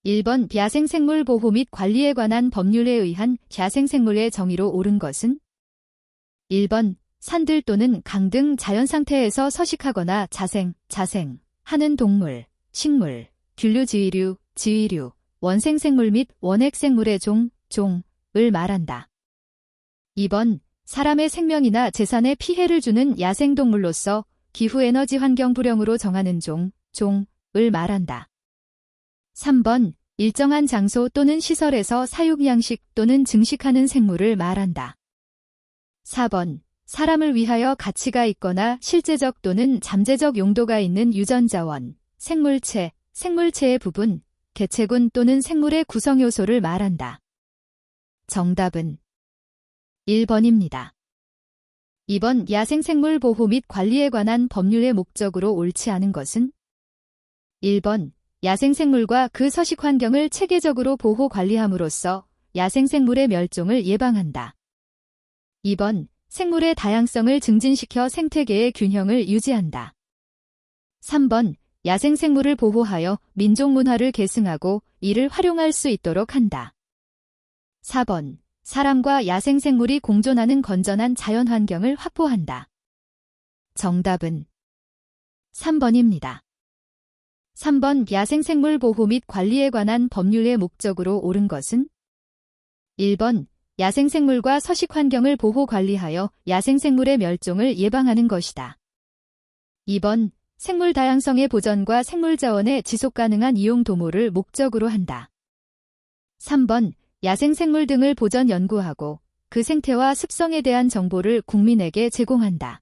1번 야생생물 보호 및 관리에 관한 법률에 의한 야생생물의 정의로 옳은 것은 1번 산들 또는 강 등 자연상태에서 서식하거나 자생하는 동물, 식물, 균류 지위류, 원생생물 및 원핵생물의 종을 말한다. 2번 사람의 생명이나 재산에 피해를 주는 야생동물로서 기후에너지 환경 불용으로 정하는 종을 말한다. 3번 일정한 장소 또는 시설에서 사육양식 또는 증식하는 생물을 말한다. 4번 사람을 위하여 가치가 있거나 실제적 또는 잠재적 용도가 있는 유전자원, 생물체의 부분, 개체군 또는 생물의 구성요소를 말한다. 정답은 1번입니다. 2번 야생생물 보호 및 관리에 관한 법률의 목적으로 옳지 않은 것은 1번 야생생물과 그 서식 환경을 체계적으로 보호 관리함으로써 야생생물의 멸종을 예방한다. 2번 생물의 다양성을 증진시켜 생태계의 균형을 유지한다. 3번 야생생물을 보호하여 민족문화를 계승하고 이를 활용할 수 있도록 한다. 4번 사람과 야생생물이 공존하는 건전한 자연환경을 확보한다. 정답은 3번입니다. 3번 야생생물 보호 및 관리에 관한 법률의 목적으로 옳은 것은 1번 야생생물과 서식환경을 보호 관리하여 야생생물의 멸종을 예방하는 것이다. 2번 생물 다양성의 보전과 생물자원의 지속가능한 이용 도모를 목적으로 한다. 3번 야생생물 등을 보전 연구하고 그 생태와 습성에 대한 정보를 국민에게 제공한다.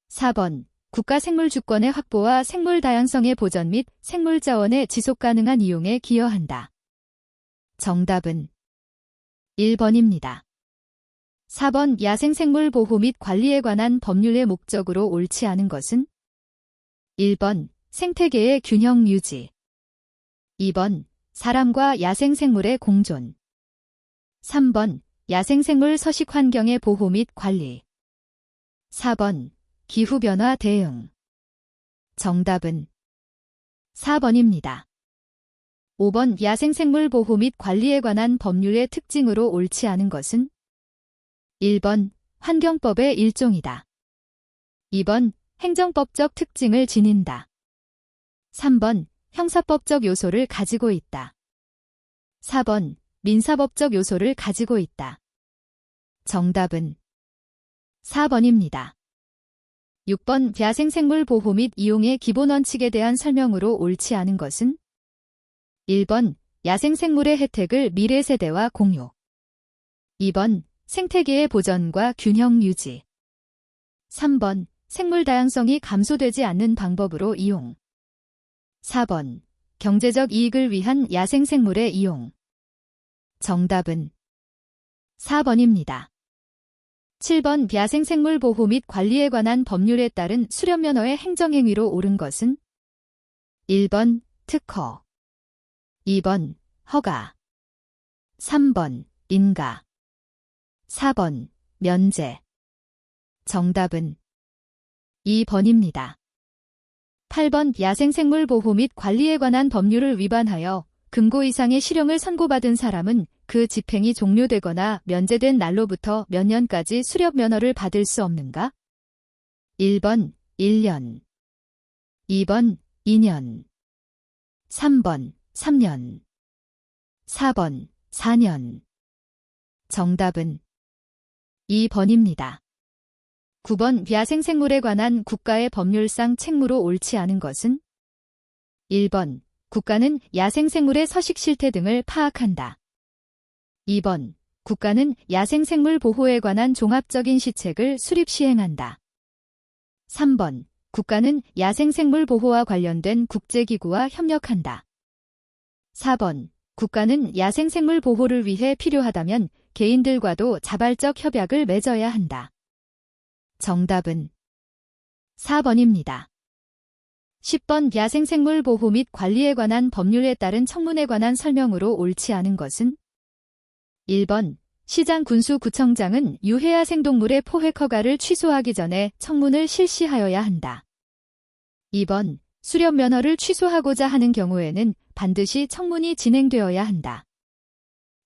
4번 국가 생물주권의 확보와 생물 다양성의 보전 및 생물자원의 지속가능한 이용에 기여한다. 정답은 1번입니다. 4번 야생생물 보호 및 관리에 관한 법률의 목적으로 옳지 않은 것은 1번 생태계의 균형 유지 2번 사람과 야생생물의 공존 3번 야생생물 서식 환경의 보호 및 관리 4번 기후변화 대응 정답은 4번입니다. 5번 야생생물 보호 및 관리에 관한 법률의 특징으로 옳지 않은 것은 1번 환경법의 일종이다. 2번 행정법적 특징을 지닌다. 3번 형사법적 요소를 가지고 있다. 4번 민사법적 요소를 가지고 있다. 정답은 4번입니다. 6번 야생생물 보호 및 이용의 기본 원칙에 대한 설명으로 옳지 않은 것은 1번 야생생물의 혜택을 미래 세대와 공유 2번 생태계의 보전과 균형 유지 3번 생물 다양성이 감소되지 않는 방법으로 이용 4번 경제적 이익을 위한 야생생물의 이용 정답은 4번입니다. 7번 야생생물 보호 및 관리에 관한 법률에 따른 수렵면허의 행정행위로 옳은 것은 1번 특허 2번 허가 3번 인가 4번 면제 정답은 2번입니다. 8번 야생생물 보호 및 관리에 관한 법률을 위반하여 금고 이상의 실형을 선고받은 사람은 그 집행이 종료되거나 면제된 날로부터 몇 년까지 수렵면허를 받을 수 없는가? 1번 1년 2번 2년 3번 3년 4번 4년 정답은 2번입니다. 9번 야생생물에 관한 국가의 법률상 책무로 옳지 않은 것은 1번 국가는 야생생물의 서식 실태 등을 파악한다. 2번 국가는 야생생물 보호에 관한 종합적인 시책을 수립 시행한다. 3번 국가는 야생생물 보호와 관련된 국제기구와 협력한다. 4번 국가는 야생생물 보호를 위해 필요하다면 개인들과도 자발적 협약을 맺어야 한다. 정답은 4번입니다. 10번 야생생물 보호 및 관리에 관한 법률에 따른 청문에 관한 설명으로 옳지 않은 것은 1번 시장 군수구청장은 유해야생동물의 포획 허가를 취소하기 전에 청문을 실시하여야 한다. 2번 수렵면허를 취소하고자 하는 경우에는 반드시 청문이 진행되어야 한다.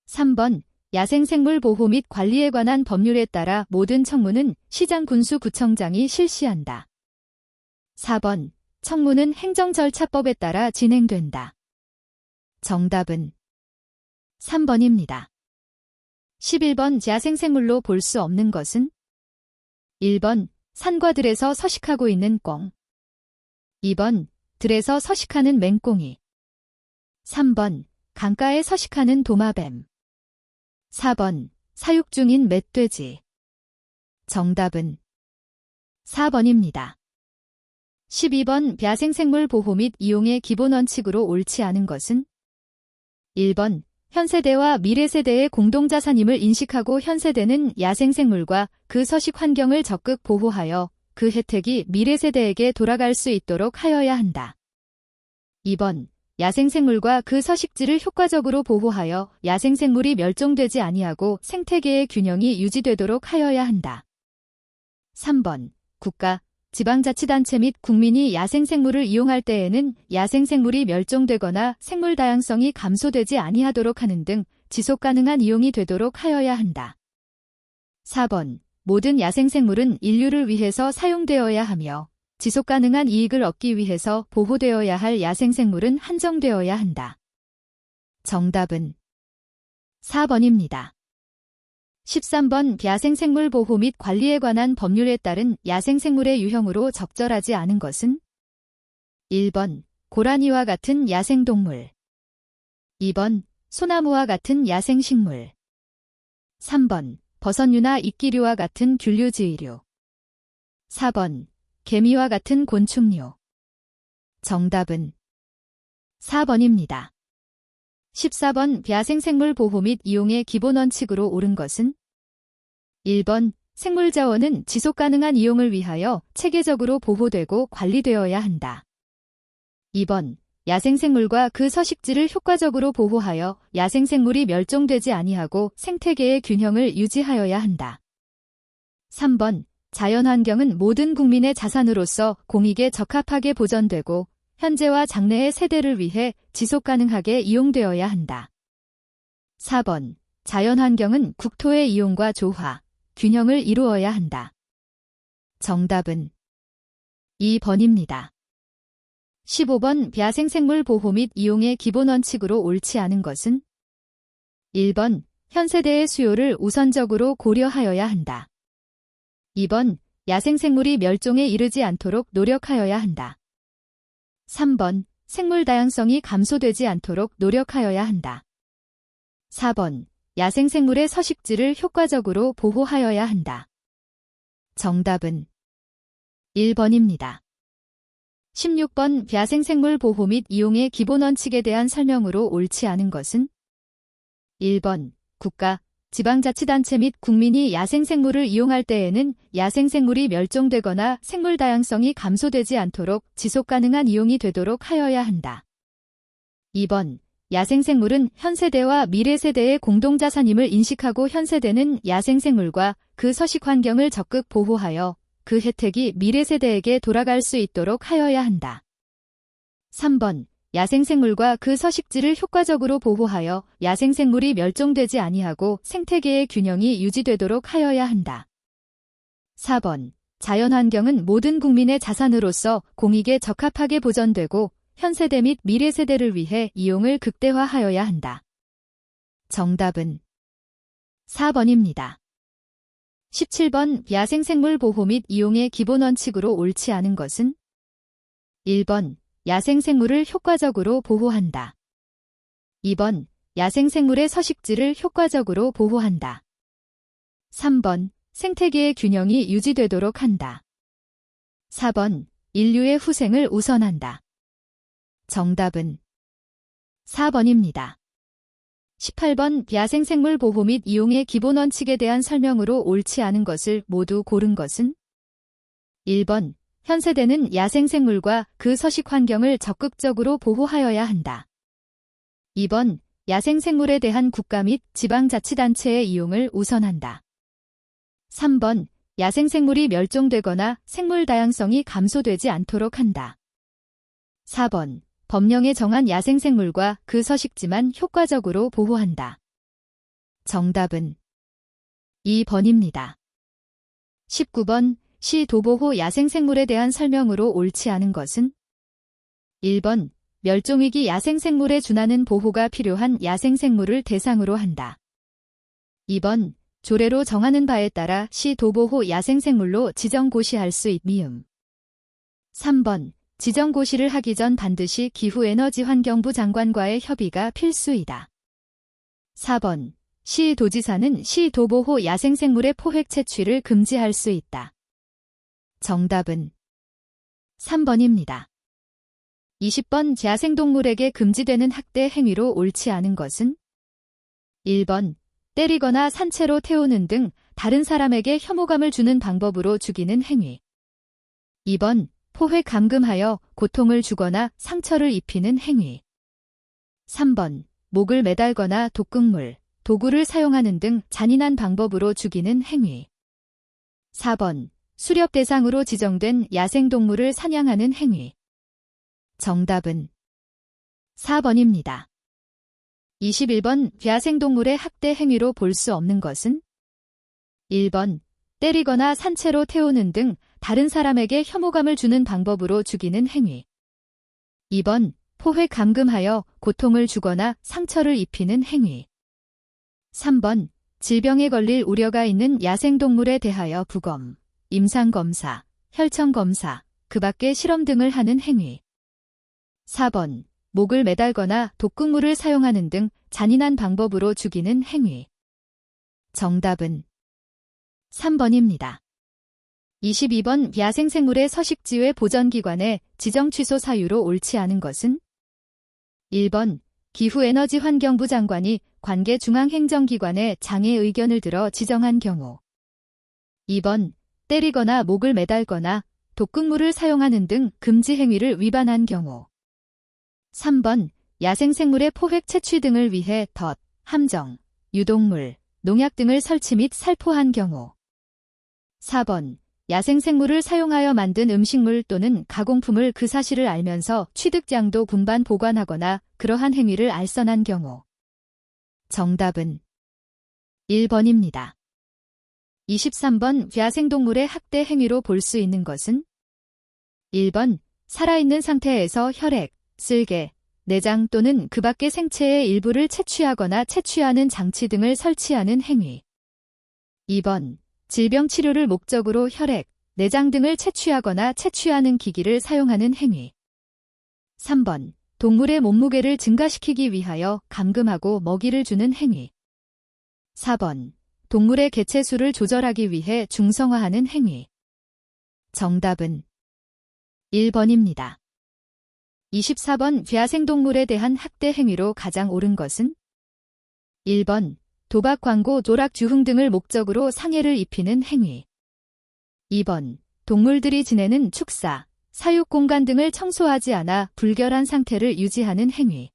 3번 야생생물 보호 및 관리에 관한 법률에 따라 모든 청문은 시장군수구청장이 실시한다. 4번 청문은 행정절차법에 따라 진행된다. 정답은 3번입니다. 11번 야생생물로 볼 수 없는 것은 1번 산과 들에서 서식하고 있는 꿩 2번 들에서 서식하는 맹꽁이 3번 강가에 서식하는 도마뱀 4번 사육 중인 멧돼지 정답은 4번입니다. 12번 야생생물 보호 및 이용의 기본 원칙으로 옳지 않은 것은 1번 현세대와 미래세대의 공동자산임을 인식하고 현세대는 야생생물과 그 서식 환경을 적극 보호하여 그 혜택이 미래세대에게 돌아갈 수 있도록 하여야 한다. 2번 야생생물과 그 서식지를 효과적으로 보호하여 야생생물이 멸종되지 아니하고 생태계의 균형이 유지되도록 하여야 한다. 3번 국가, 지방자치단체 및 국민이 야생생물을 이용할 때에는 야생생물이 멸종되거나 생물 다양성이 감소되지 아니하도록 하는 등 지속가능한 이용이 되도록 하여야 한다. 4번 모든 야생생물은 인류를 위해서 사용되어야 하며 지속가능한 이익을 얻기 위해서 보호되어야 할 야생생물은 한정되어야 한다. 정답은 4번입니다. 13번 야생생물 보호 및 관리에 관한 법률에 따른 야생생물의 유형으로 적절하지 않은 것은 1번 고라니와 같은 야생동물 2번 소나무와 같은 야생식물 3번 버섯류나 이끼류와 같은 균류지휘류 4번 개미와 같은 곤충류 정답은 4번입니다. 14번 야생생물 보호 및 이용의 기본 원칙으로 옳은 것은 1번 생물자원은 지속가능한 이용을 위하여 체계적으로 보호되고 관리되어야 한다. 2번 야생생물과 그 서식지를 효과적으로 보호하여 야생생물이 멸종되지 아니하고 생태계의 균형을 유지하여야 한다. 3번 자연환경은 모든 국민의 자산으로서 공익에 적합하게 보전되고 현재와 장래의 세대를 위해 지속가능하게 이용되어야 한다. 4번 자연환경은 국토의 이용과 조화, 균형을 이루어야 한다. 정답은 2번입니다. 15번 야생생물 보호 및 이용의 기본 원칙으로 옳지 않은 것은 1번 현세대의 수요를 우선적으로 고려하여야 한다. 2번 야생생물이 멸종에 이르지 않도록 노력하여야 한다. 3번 생물 다양성이 감소되지 않도록 노력하여야 한다. 4번 야생생물의 서식지를 효과적으로 보호하여야 한다. 정답은 1번입니다. 16번 야생생물 보호 및 이용의 기본 원칙에 대한 설명으로 옳지 않은 것은 1번 국가, 지방자치단체 및 국민이 야생생물을 이용할 때에는 야생생물이 멸종되거나 생물 다양성이 감소되지 않도록 지속가능한 이용이 되도록 하여야 한다. 2번 야생생물은 현세대와 미래세대의 공동자산임을 인식하고 현세대는 야생생물과 그 서식 환경을 적극 보호하여 그 혜택이 미래세대에게 돌아갈 수 있도록 하여야 한다. 3번 야생생물과 그 서식지를 효과적으로 보호하여 야생생물이 멸종되지 아니하고 생태계의 균형이 유지되도록 하여야 한다. 4번 자연환경은 모든 국민의 자산으로서 공익에 적합하게 보전되고 현세대 및 미래세대를 위해 이용을 극대화하여야 한다. 정답은 4번입니다. 17번 야생생물 보호 및 이용의 기본 원칙으로 옳지 않은 것은 1번 야생생물을 효과적으로 보호한다. 2번 야생생물의 서식지를 효과적으로 보호한다. 3번 생태계의 균형이 유지되도록 한다. 4번 인류의 후생을 우선한다. 정답은 4번입니다. 18번 야생생물 보호 및 이용의 기본 원칙에 대한 설명으로 옳지 않은 것을 모두 고른 것은 1번 현세대는 야생생물과 그 서식 환경을 적극적으로 보호하여야 한다. 2번 야생생물에 대한 국가 및 지방자치단체의 이용을 우선한다. 3번 야생생물이 멸종되거나 생물 다양성이 감소되지 않도록 한다. 4번 법령에 정한 야생생물과 그 서식지만 효과적으로 보호한다. 정답은 2번입니다. 19번 시 도보호 야생생물에 대한 설명으로 옳지 않은 것은 1번 멸종위기 야생생물에 준하는 보호가 필요한 야생생물을 대상으로 한다. 2번 조례로 정하는 바에 따라 시 도보호 야생생물로 지정고시할 수 있미음. 3번 지정고시를 하기 전 반드시 기후에너지환경부 장관과의 협의가 필수이다. 4번 시 도지사는 시 도보호 야생생물의 포획 채취를 금지할 수 있다. 정답은 3번입니다. 20번 야생동물에게 금지되는 학대 행위로 옳지 않은 것은 1번 때리거나 산채로 태우는 등 다른 사람에게 혐오감을 주는 방법으로 죽이는 행위. 2번 포획 감금하여 고통을 주거나 상처를 입히는 행위. 3번 목을 매달거나 독극물, 도구를 사용하는 등 잔인한 방법으로 죽이는 행위. 4번 수렵 대상으로 지정된 야생동물을 사냥하는 행위. 정답은 4번입니다. 21번 야생동물의 학대 행위로 볼 수 없는 것은 1번 때리거나 산채로 태우는 등 다른 사람에게 혐오감을 주는 방법으로 죽이는 행위. 2번 포획 감금하여 고통을 주거나 상처를 입히는 행위. 3번 질병에 걸릴 우려가 있는 야생동물에 대하여 부검, 임상검사, 혈청검사, 그 밖의 실험 등을 하는 행위. 4번 목을 매달거나 독극물을 사용하는 등 잔인한 방법으로 죽이는 행위. 정답은 3번입니다. 22번 야생생물의 서식지의 보전기관의 지정 취소 사유로 옳지 않은 것은 1번 기후에너지환경부 장관이 관계 중앙행정기관의 장애 의견을 들어 지정한 경우. 2번 때리거나 목을 매달거나 독극물을 사용하는 등 금지 행위를 위반한 경우. 3번 야생생물의 포획 채취 등을 위해 덫, 함정, 유독물, 농약 등을 설치 및 살포한 경우. 4번 야생생물을 사용하여 만든 음식물 또는 가공품을 그 사실을 알면서 취득장도 분반 보관하거나 그러한 행위를 알선한 경우. 정답은 1번입니다. 23번 야생동물의 학대 행위로 볼 수 있는 것은 1번 살아있는 상태에서 혈액, 쓸개, 내장 또는 그 밖의 생체의 일부를 채취하거나 채취하는 장치 등을 설치하는 행위. 2번 질병 치료를 목적으로 혈액, 내장 등을 채취하거나 채취하는 기기를 사용하는 행위. 3번 동물의 몸무게를 증가시키기 위하여 감금하고 먹이를 주는 행위. 4번 동물의 개체수를 조절하기 위해 중성화하는 행위. 정답은 1번입니다. 24번 야생동물에 대한 학대 행위로 가장 옳은 것은 1번 도박 광고 조락주흥 등을 목적으로 상해를 입히는 행위. 2번 동물들이 지내는 축사, 사육공간 등을 청소하지 않아 불결한 상태를 유지하는 행위.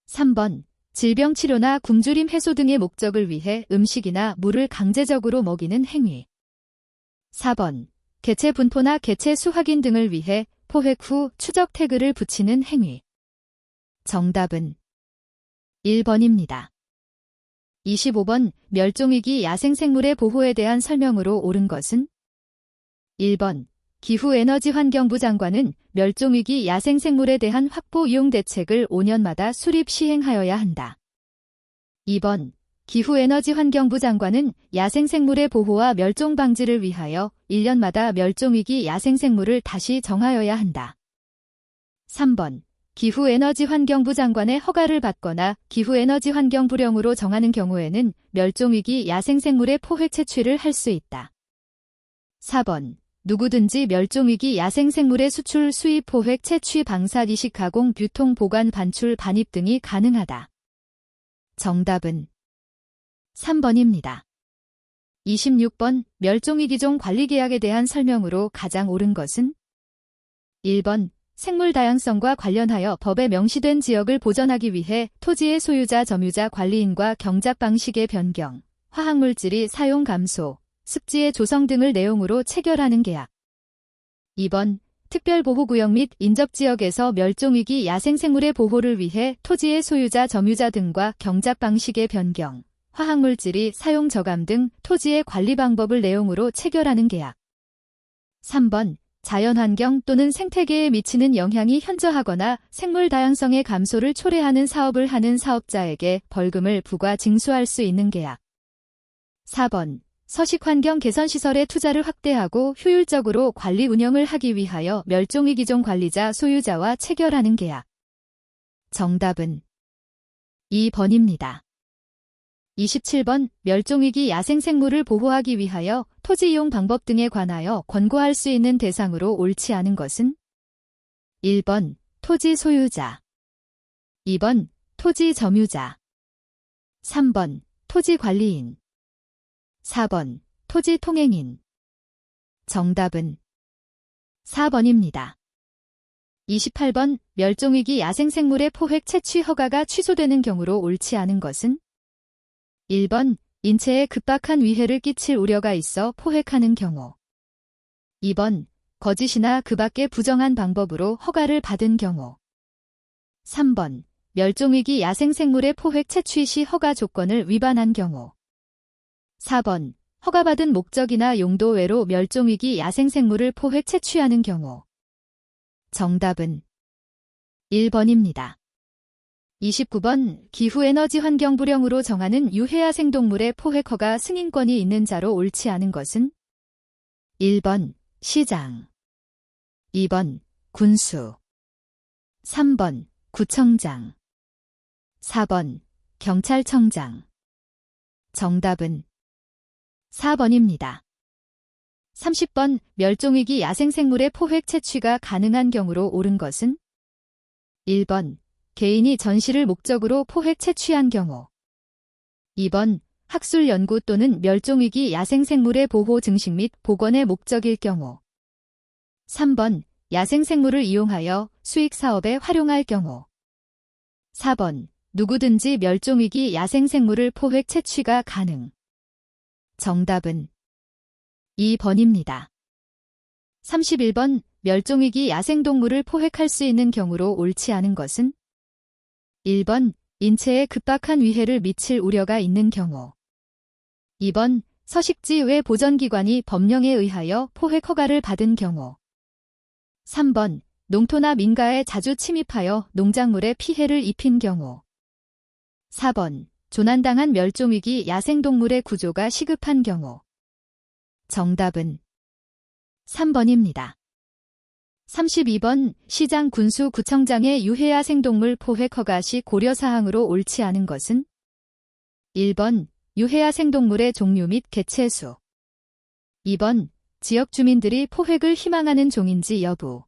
3번 질병치료나 굶주림 해소 등의 목적을 위해 음식이나 물을 강제적으로 먹이는 행위. 4번 개체 분포나 개체 수 확인 등을 위해 포획 후 추적 태그를 붙이는 행위. 정답은 1번입니다. 25번 멸종위기 야생생물의 보호에 대한 설명으로 옳은 것은 1번 기후에너지환경부 장관은 멸종위기 야생생물에 대한 확보 이용 대책을 5년마다 수립 시행하여야 한다. 2번 기후에너지환경부 장관은 야생생물의 보호와 멸종 방지를 위하여 1년마다 멸종위기 야생생물을 다시 정하여야 한다. 3번 기후에너지환경부 장관의 허가를 받거나 기후에너지환경부령으로 정하는 경우에는 멸종위기 야생생물의 포획 채취를 할 수 있다. 4번 누구든지 멸종위기 야생생물의 수출, 수입, 포획, 채취, 방사, 이식, 가공, 유통, 보관, 반출, 반입 등이 가능하다. 정답은 3번입니다. 26번 멸종위기종 관리계약에 대한 설명으로 가장 옳은 것은 1번 생물 다양성과 관련하여 법에 명시된 지역을 보전하기 위해 토지의 소유자, 점유자, 관리인과 경작 방식의 변경, 화학물질이 사용 감소, 습지의 조성 등을 내용으로 체결하는 계약. 2번 특별보호구역 및 인접지역에서 멸종위기 야생생물의 보호를 위해 토지의 소유자, 점유자 등과 경작 방식의 변경, 화학물질이 사용 저감 등 토지의 관리 방법을 내용으로 체결하는 계약. 3번. 자연환경 또는 생태계에 미치는 영향이 현저하거나 생물 다양성의 감소를 초래하는 사업을 하는 사업자에게 벌금을 부과 징수할 수 있는 계약. 4번. 서식환경 개선시설의 투자를 확대하고 효율적으로 관리 운영을 하기 위하여 멸종위기종 관리자 소유자와 체결하는 계약. 정답은 2번입니다. 27번. 멸종위기 야생생물을 보호하기 위하여 토지 이용 방법 등에 관하여 권고할 수 있는 대상으로 옳지 않은 것은? 1번. 토지 소유자. 2번. 토지 점유자. 3번. 토지 관리인. 4번. 토지 통행인. 정답은 4번입니다. 28번. 멸종위기 야생생물의 포획 채취 허가가 취소되는 경우로 옳지 않은 것은? 1번. 인체에 급박한 위해를 끼칠 우려가 있어 포획하는 경우. 2번. 거짓이나 그 밖의 부정한 방법으로 허가를 받은 경우. 3번. 멸종위기 야생생물의 포획 채취 시 허가 조건을 위반한 경우. 4번. 허가받은 목적이나 용도 외로 멸종위기 야생생물을 포획 채취하는 경우. 정답은 1번입니다. 29번. 기후에너지 환경 불량으로 정하는 유해야생동물의 포획 허가 승인권이 있는 자로 옳지 않은 것은? 1번. 시장. 2번. 군수. 3번. 구청장. 4번. 경찰청장. 정답은 4번입니다. 30번. 멸종위기 야생생물의 포획 채취가 가능한 경우로 옳은 것은? 1번. 개인이 전시를 목적으로 포획 채취한 경우. 2번. 학술 연구 또는 멸종위기 야생생물의 보호 증식 및 복원의 목적일 경우. 3번. 야생생물을 이용하여 수익사업에 활용할 경우. 4번. 누구든지 멸종위기 야생생물을 포획 채취가 가능. 정답은 2번입니다. 31번. 멸종위기 야생동물을 포획할 수 있는 경우로 옳지 않은 것은? 1번. 인체에 급박한 위해를 미칠 우려가 있는 경우. 2번. 서식지 외 보전기관이 법령에 의하여 포획 허가를 받은 경우. 3번. 농토나 민가에 자주 침입하여 농작물에 피해를 입힌 경우. 4번. 조난당한 멸종위기 야생동물의 구조가 시급한 경우. 정답은 3번입니다. 32번. 시장, 군수, 구청장의 유해야생동물 포획 허가 시 고려사항으로 옳지 않은 것은? 1번. 유해야생동물의 종류 및 개체수. 2번. 지역 주민들이 포획을 희망하는 종인지 여부.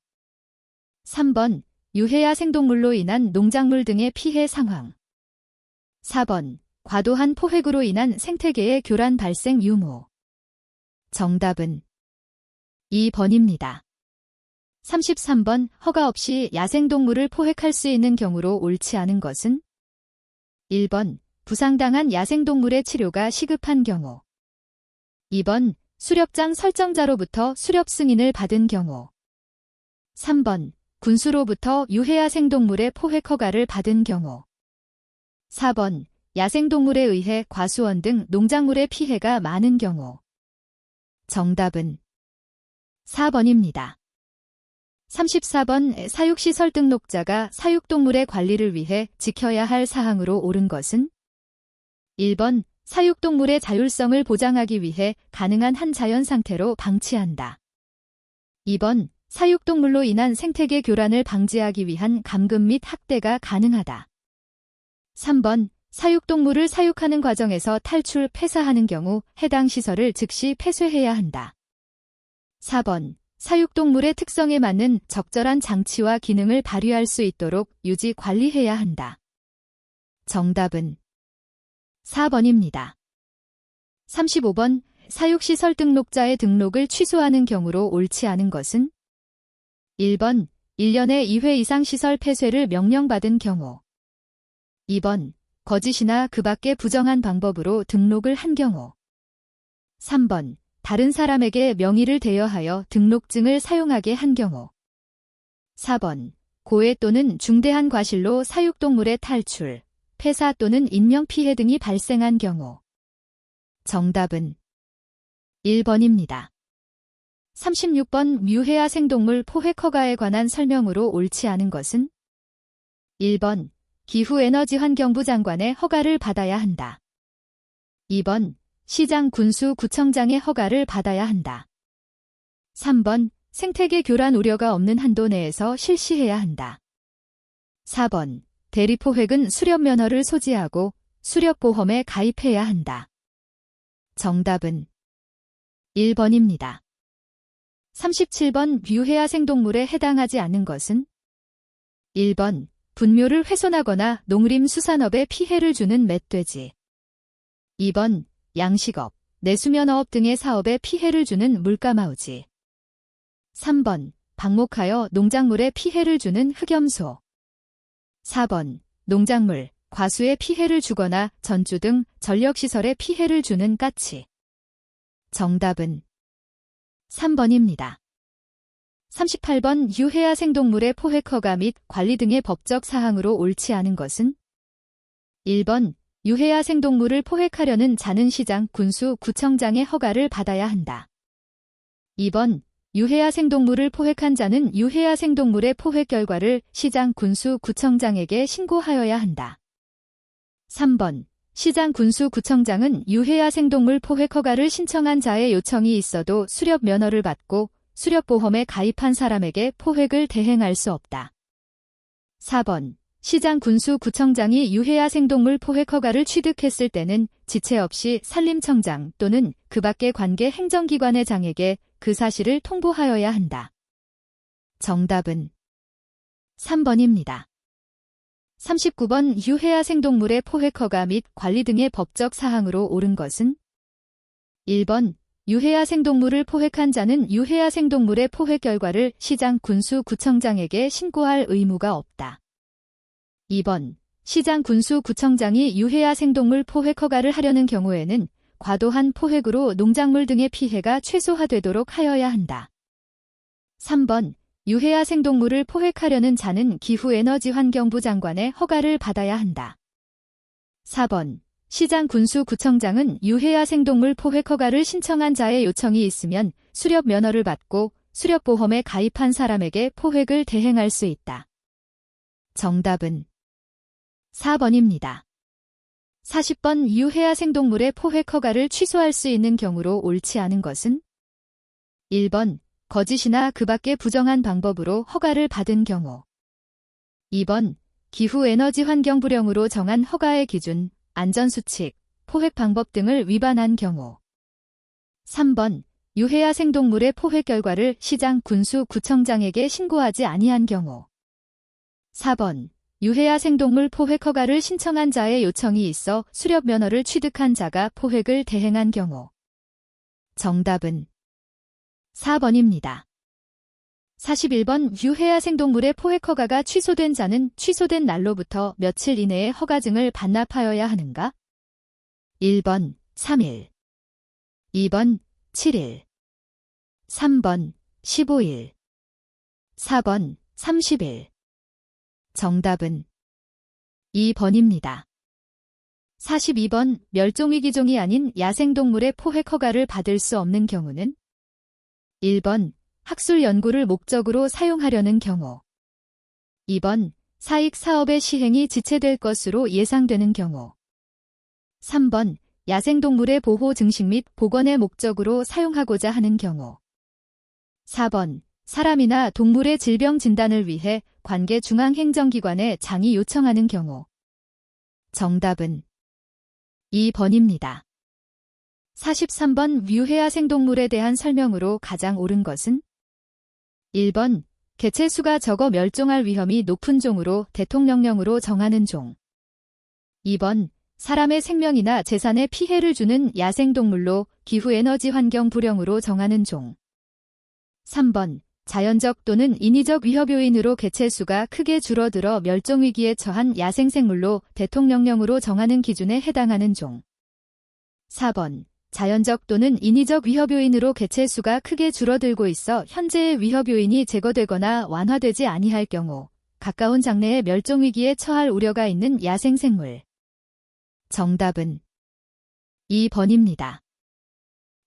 3번. 유해야생동물로 인한 농작물 등의 피해 상황. 4번. 과도한 포획으로 인한 생태계의 교란 발생 유무. 정답은 2번입니다. 33번. 허가 없이 야생동물을 포획할 수 있는 경우로 옳지 않은 것은? 1번. 부상당한 야생동물의 치료가 시급한 경우. 2번. 수렵장 설정자로부터 수렵 승인을 받은 경우. 3번. 군수로부터 유해야생동물의 포획 허가를 받은 경우. 4번. 야생동물에 의해 과수원 등 농작물의 피해가 많은 경우. 정답은 4번입니다. 34번. 사육시설 등록자가 사육동물의 관리를 위해 지켜야 할 사항으로 옳은 것은? 1번. 사육동물의 자율성을 보장하기 위해 가능한 한 자연상태로 방치한다. 2번. 사육동물로 인한 생태계 교란을 방지하기 위한 감금 및 학대가 가능하다. 3번. 사육동물을 사육하는 과정에서 탈출, 폐사하는 경우 해당 시설을 즉시 폐쇄해야 한다. 4번. 사육동물의 특성에 맞는 적절한 장치와 기능을 발휘할 수 있도록 유지 관리해야 한다. 정답은 4번입니다. 35번. 사육시설 등록자의 등록을 취소하는 경우로 옳지 않은 것은? 1번. 1년에 2회 이상 시설 폐쇄를 명령받은 경우. 2번. 거짓이나 그 밖의 부정한 방법으로 등록을 한 경우. 3번. 다른 사람에게 명의를 대여하여 등록증을 사용하게 한 경우. 4번. 고해 또는 중대한 과실로 사육동물의 탈출, 폐사 또는 인명피해 등이 발생한 경우. 정답은 1번입니다. 36번. 유해야 생동물 포획 허가에 관한 설명으로 옳지 않은 것은? 1번. 기후에너지환경부 장관의 허가를 받아야 한다. 2번. 시장 군수 구청장의 허가를 받아야 한다. 3번. 생태계 교란 우려가 없는 한도 내에서 실시해야 한다. 4번. 대리포획은 수렵면허를 소지하고 수렵보험에 가입해야 한다. 정답은 1번입니다. 37번. 유해야 생동물에 해당하지 않는 것은? 1번. 분묘를 훼손하거나 농림수산업에 피해를 주는 멧돼지. 2번. 양식업, 내수면어업 등의 사업에 피해를 주는 물가마우지. 3번. 방목하여 농작물에 피해를 주는 흑염소. 4번. 농작물, 과수에 피해를 주거나 전주 등 전력시설에 피해를 주는 까치. 정답은 3번입니다. 38번. 유해야 생동물의 포획 허가 및 관리 등의 법적 사항으로 옳지 않은 것은? 1번. 유해야 생동물을 포획하려는 자는 시장, 군수, 구청장의 허가를 받아야 한다. 2번. 유해야 생동물을 포획한 자는 유해야 생동물의 포획 결과를 시장, 군수, 구청장에게 신고하여야 한다. 3번. 시장, 군수, 구청장은 유해야 생동물 포획 허가를 신청한 자의 요청이 있어도 수렵 면허를 받고 수렵보험에 가입한 사람에게 포획을 대행할 수 없다. 4번. 시장, 군수, 구청장이 유해야 생동물 포획 허가를 취득했을 때는 지체 없이 산림청장 또는 그 밖의 관계 행정기관의 장에게 그 사실을 통보하여야 한다. 정답은 3번입니다. 39번. 유해야 생동물의 포획 허가 및 관리 등의 법적 사항으로 옳은 것은? 1번. 유해야 생동물을 포획한 자는 유해야 생동물의 포획 결과를 시장, 군수, 구청장에게 신고할 의무가 없다. 2번. 시장, 군수, 구청장이 유해야 생동물 포획 허가를 하려는 경우에는 과도한 포획으로 농작물 등의 피해가 최소화되도록 하여야 한다. 3번. 유해야 생동물을 포획하려는 자는 기후에너지환경부 장관의 허가를 받아야 한다. 4번. 시장, 군수, 구청장은 유해야 생동물 포획 허가를 신청한 자의 요청이 있으면 수렵 면허를 받고 수렵보험에 가입한 사람에게 포획을 대행할 수 있다. 정답은 4번입니다. 40번. 유해야 생동물의 포획 허가를 취소할 수 있는 경우로 옳지 않은 것은? 1번. 거짓이나 그 밖의 부정한 방법으로 허가를 받은 경우. 2번. 기후에너지환경부령으로 정한 허가의 기준, 안전수칙, 포획 방법 등을 위반한 경우. 3번. 유해야 생동물의 포획 결과를 시장, 군수, 구청장에게 신고하지 아니한 경우. 4번. 유해야 생동물 포획 허가를 신청한 자의 요청이 있어 수렵 면허를 취득한 자가 포획을 대행한 경우. 정답은 4번입니다. 41번. 유해야 생동물의 포획 허가가 취소된 자는 취소된 날로부터 며칠 이내에 허가증을 반납하여야 하는가? 1번 3일, 2번 7일, 3번 15일, 4번 30일. 정답은 2번입니다. 42번. 멸종위기종이 아닌 야생동물의 포획 허가를 받을 수 없는 경우는? 1번. 학술 연구를 목적으로 사용하려는 경우. 2번. 사익 사업의 시행이 지체될 것으로 예상되는 경우. 3번. 야생동물의 보호 증식 및 복원의 목적으로 사용하고자 하는 경우. 4번. 사람이나 동물의 질병 진단을 위해 관계 중앙행정기관에 장이 요청하는 경우. 정답은 2번입니다. 43번. 유해야 생동물에 대한 설명으로 가장 옳은 것은? 1번. 개체수가 적어 멸종할 위험이 높은 종으로 대통령령으로 정하는 종. 2번. 사람의 생명이나 재산에 피해를 주는 야생동물로 기후에너지환경부령으로 정하는 종. 3번. 자연적 또는 인위적 위협 요인으로 개체수가 크게 줄어들어 멸종위기에 처한 야생생물로 대통령령으로 정하는 기준에 해당하는 종. 4번. 자연적 또는 인위적 위협 요인으로 개체 수가 크게 줄어들고 있어 현재의 위협 요인이 제거되거나 완화되지 아니할 경우 가까운 장래에 멸종 위기에 처할 우려가 있는 야생생물. 정답은 2번입니다.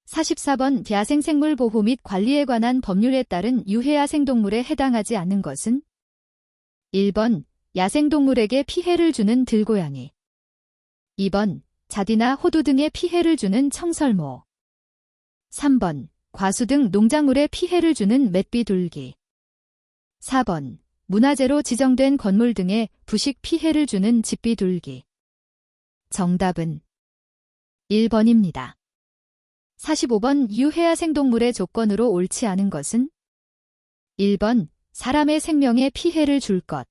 44번 야생생물 보호 및 관리에 관한 법률에 따른 유해야생동물에 해당하지 않는 것은 1번 야생동물에게 피해를 주는 들고양이 2번 자디나 호두 등에 피해를 주는 청설모 3번 과수 등 농작물에 피해를 주는 맷비둘기 4번 문화재로 지정된 건물 등에 부식 피해를 주는 집비둘기. 정답은 1번입니다. 45번 유해야생동물의 조건으로 옳지 않은 것은 1번 사람의 생명에 피해를 줄 것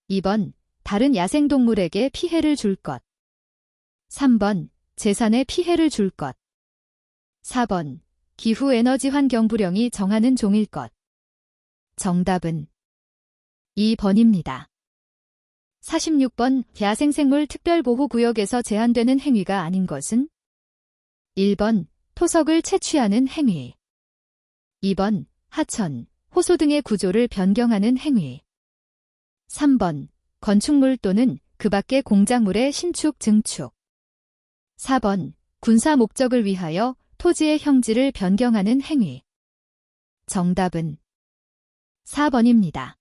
2번 다른 야생동물에게 피해를 줄 것 3번 재산에 피해를 줄 것 4번 기후에너지 환경 불령이 정하는 종일 것. 정답은 2번입니다. 46번 야생생물 특별보호구역에서 제한되는 행위가 아닌 것은 1번 토석을 채취하는 행위 2번 하천, 호소 등의 구조를 변경하는 행위 3번 건축물 또는 그 밖의 공작물의 신축, 증축 4번 군사 목적을 위하여 토지의 형질을 변경하는 행위. 정답은 4번입니다.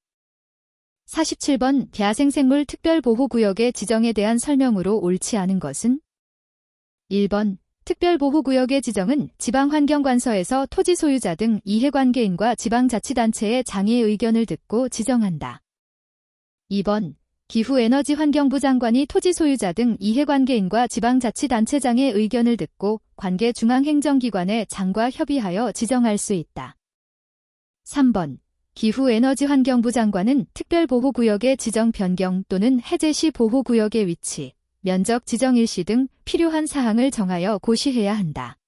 47번 야생생물 특별보호구역의 지정에 대한 설명으로 옳지 않은 것은 1번 특별보호구역의 지정은 지방환경관서에서 토지 소유자 등 이해관계인과 지방자치단체의 장애의 의견을 듣고 지정한다. 2번 기후에너지환경부 장관이 토지 소유자 등 이해관계인과 지방자치단체장의 의견을 듣고 관계 중앙행정기관의 장과 협의하여 지정할 수 있다. 3번 기후에너지환경부 장관은 특별보호구역의 지정 변경 또는 해제 시 보호구역의 위치, 면적 지정 일시 등 필요한 사항을 정하여 고시해야 한다.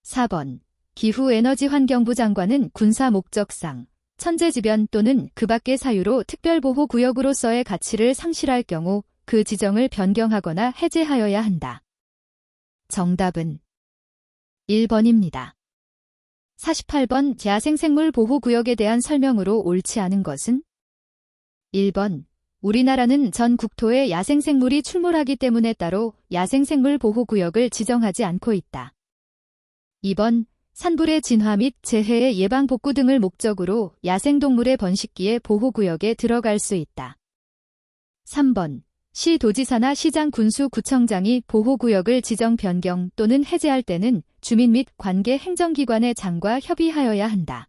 4번 기후에너지환경부 장관은 군사 목적상 천재지변 또는 그 밖의 사유로 특별보호구역으로서의 가치를 상실할 경우 그 지정을 변경하거나 해제하여야 한다. 정답은 1번입니다. 48번 야생생물 보호구역에 대한 설명으로 옳지 않은 것은 1번 우리나라는 전 국토에 야생생물이 출몰하기 때문에 따로 야생생물 보호구역을 지정하지 않고 있다. 2번 산불의 진화 및 재해의 예방 복구 등을 목적으로 야생동물의 번식기에 보호구역에 들어갈 수 있다. 3번 시 도지사나 시장 군수 구청장이 보호구역을 지정 변경 또는 해제할 때는 주민 및 관계 행정기관의 장과 협의하여야 한다.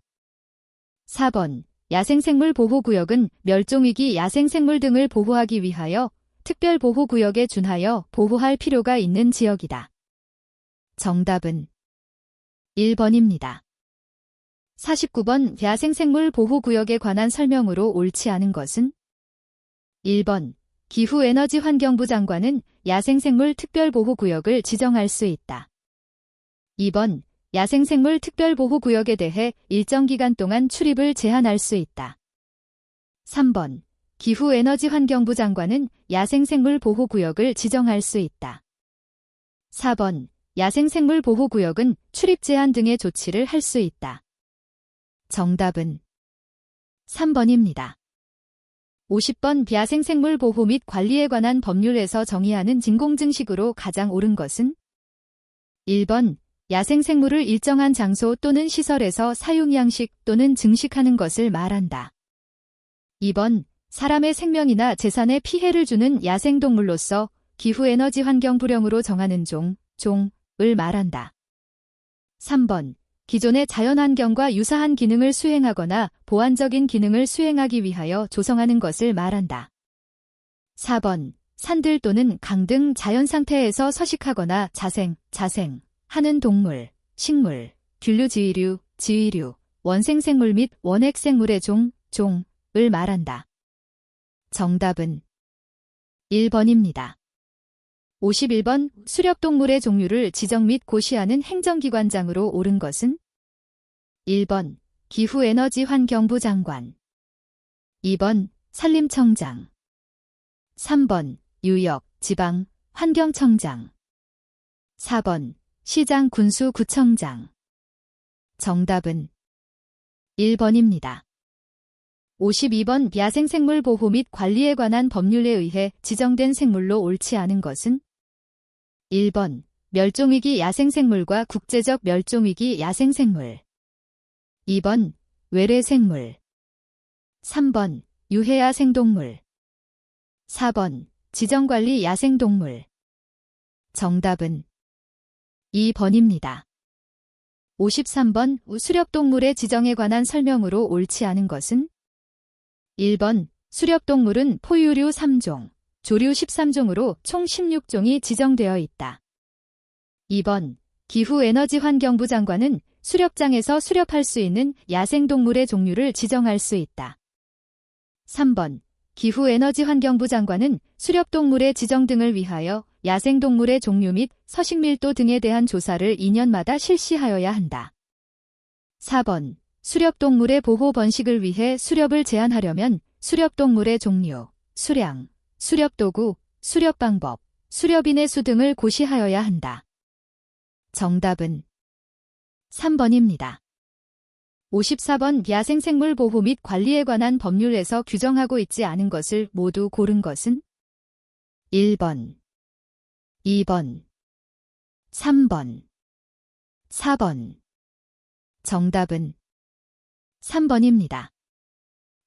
4번 야생생물 보호구역은 멸종위기 야생생물 등을 보호하기 위하여 특별보호구역에 준하여 보호할 필요가 있는 지역이다. 정답은 1번입니다. 49번 야생생물 보호구역에 관한 설명으로 옳지 않은 것은 1번 기후에너지환경부 장관은 야생생물 특별보호구역을 지정할 수 있다. 2번 야생생물 특별보호구역에 대해 일정 기간 동안 출입을 제한할 수 있다. 3번 기후에너지환경부 장관은 야생생물 보호구역을 지정할 수 있다. 4번 야생생물 보호구역은 출입 제한 등의 조치를 할 수 있다. 정답은 3번입니다. 50번 야생생물 보호 및 관리에 관한 법률에서 정의하는 진공증식으로 가장 옳은 것은 1번 야생생물을 일정한 장소 또는 시설에서 사용양식 또는 증식하는 것을 말한다. 2번 사람의 생명이나 재산에 피해를 주는 야생동물로서 기후에너지 환경 불령으로 정하는 종을 말한다. 3번 기존의 자연환경과 유사한 기능을 수행하거나 보완적인 기능을 수행하기 위하여 조성하는 것을 말한다. 4번 산들 또는 강 등 자연상태에서 서식하거나 자생하는 동물, 식물, 균류 지위류, 원생생물 및 원핵생물의 종을 말한다. 정답은 1번입니다. 51번 수렵동물의 종류를 지정 및 고시하는 행정기관장으로 옳은 것은 1번 기후에너지환경부 장관 2번 산림청장 3번 유역, 지방, 환경청장 4번 시장, 군수, 구청장. 정답은 1번입니다. 52번 야생생물 보호 및 관리에 관한 법률에 의해 지정된 생물로 옳지 않은 것은 1번 멸종위기 야생생물과 국제적 멸종위기 야생생물. 2번 외래생물. 3번 유해야 생동물. 4번 지정관리 야생동물. 정답은 2번입니다. 53번 수렵동물의 지정에 관한 설명으로 옳지 않은 것은 1번 수렵동물은 포유류 3종, 조류 13종으로 총 16종이 지정되어 있다. 2번 기후에너지환경부 장관은 수렵장에서 수렵할 수 있는 야생동물의 종류를 지정할 수 있다. 3번 기후에너지환경부 장관은 수렵동물의 지정 등을 위하여 야생동물의 종류 및 서식밀도 등에 대한 조사를 2년마다 실시하여야 한다. 4번 수렵동물의 보호 번식을 위해 수렵을 제한하려면 수렵동물의 종류, 수량, 수렵도구, 수렵방법, 수렵인의 수 등을 고시하여야 한다. 정답은 3번입니다. 54번 야생생물 보호 및 관리에 관한 법률에서 규정하고 있지 않은 것을 모두 고른 것은 1번, 2번, 3번, 4번. 정답은 3번입니다.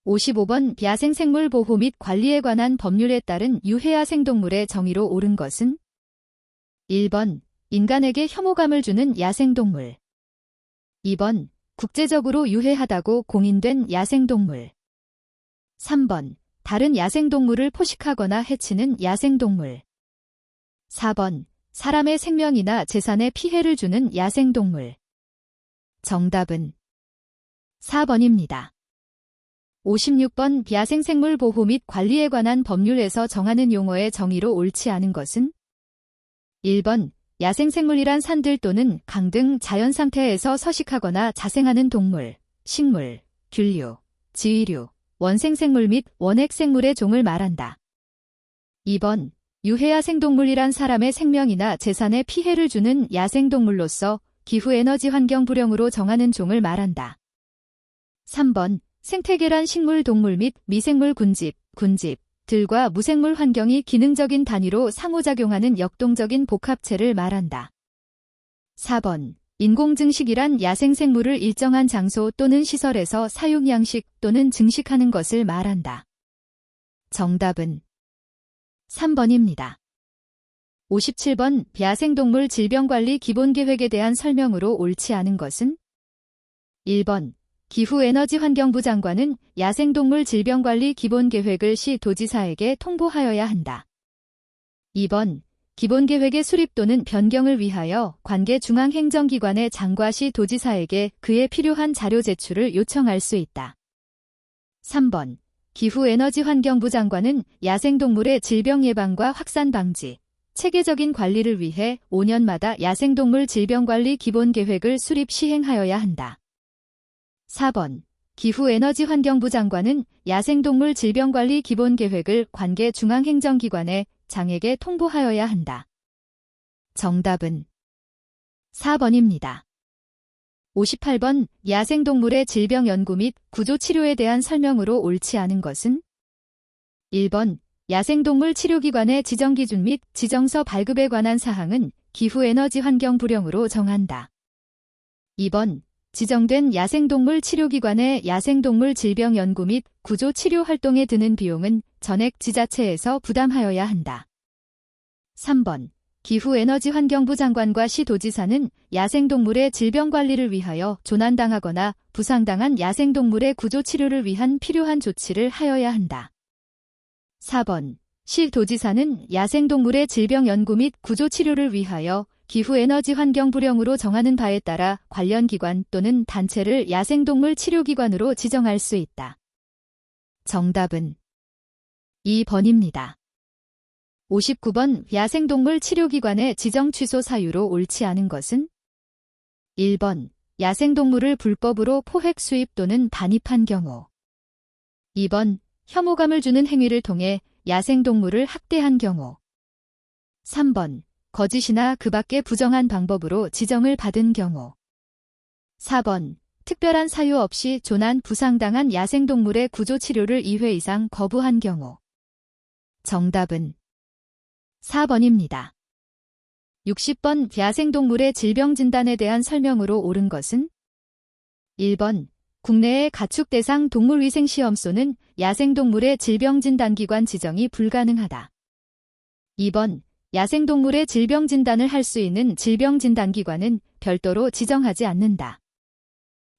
55번 야생생물 보호 및 관리에 관한 법률에 따른 유해야 생동물의 정의로 옳은 것은 1번 인간에게 혐오감을 주는 야생동물. 2번 국제적으로 유해하다고 공인된 야생동물. 3번 다른 야생동물을 포식하거나 해치는 야생동물. 4번 사람의 생명이나 재산에 피해를 주는 야생동물. 정답은 4번입니다. 56번 야생생물 보호 및 관리에 관한 법률에서 정하는 용어의 정의로 옳지 않은 것은 1번 야생생물이란 산들 또는 강 등 자연상태에서 서식하거나 자생하는 동물, 식물, 균류, 지위류, 원생생물 및 원핵생물의 종을 말한다. 2번 유해야 생동물이란 사람의 생명이나 재산에 피해를 주는 야생동물로서 기후에너지 환경 불용으로 정하는 종을 말한다. 3번 생태계란 식물, 동물 및 미생물 군집들과 무생물 환경이 기능적인 단위로 상호작용하는 역동적인 복합체를 말한다. 4번 인공증식이란 야생생물을 일정한 장소 또는 시설에서 사육, 양식 또는 증식하는 것을 말한다. 정답은 3번입니다. 57번 야생동물 질병관리 기본계획에 대한 설명으로 옳지 않은 것은 1번 기후에너지환경부 장관은 야생동물 질병관리 기본계획을 시 도지사에게 통보하여야 한다. 2번 기본계획의 수립 또는 변경을 위하여 관계 중앙행정기관의 장과 시 도지사에게 그에 필요한 자료 제출을 요청할 수 있다. 3번 기후에너지환경부 장관은 야생동물의 질병 예방과 확산 방지, 체계적인 관리를 위해 5년마다 야생동물 질병관리 기본계획을 수립 시행하여야 한다. 4번 기후에너지환경부 장관은 야생동물 질병관리 기본계획을 관계 중앙행정기관의 장에게 통보하여야 한다. 정답은 4번입니다. 58번 야생동물의 질병 연구 및 구조치료에 대한 설명으로 옳지 않은 것은 1번 야생동물 치료기관의 지정기준 및 지정서 발급에 관한 사항은 기후에너지환경 불용으로 정한다. 2번 지정된 야생동물 치료기관의 야생동물 질병 연구 및 구조 치료 활동에 드는 비용은 전액 지자체에서 부담하여야 한다. 3번 기후에너지환경부 장관과 시도지사는 야생동물의 질병관리를 위하여 조난당하거나 부상당한 야생동물의 구조치료를 위한 필요한 조치를 하여야 한다. 4번 시도지사는 야생동물의 질병 연구 및 구조치료를 위하여 기후에너지 환경 불용으로 정하는 바에 따라 관련 기관 또는 단체를 야생동물 치료기관으로 지정할 수 있다. 정답은 2번입니다. 59번 야생동물 치료기관의 지정 취소 사유로 옳지 않은 것은 1번 야생동물을 불법으로 포획 수입 또는 반입한 경우. 2번 혐오감을 주는 행위를 통해 야생동물을 학대한 경우. 3번 거짓이나 그 밖의 부정한 방법으로 지정을 받은 경우. 4번. 특별한 사유 없이 조난 부상당한 야생동물의 구조치료를 2회 이상 거부한 경우. 정답은 4번입니다. 60번. 야생동물의 질병진단에 대한 설명으로 옳은 것은? 1번. 국내의 가축 대상 동물위생시험소는 야생동물의 질병진단기관 지정이 불가능하다. 2번. 야생동물의 질병진단을 할 수 있는 질병진단기관은 별도로 지정하지 않는다.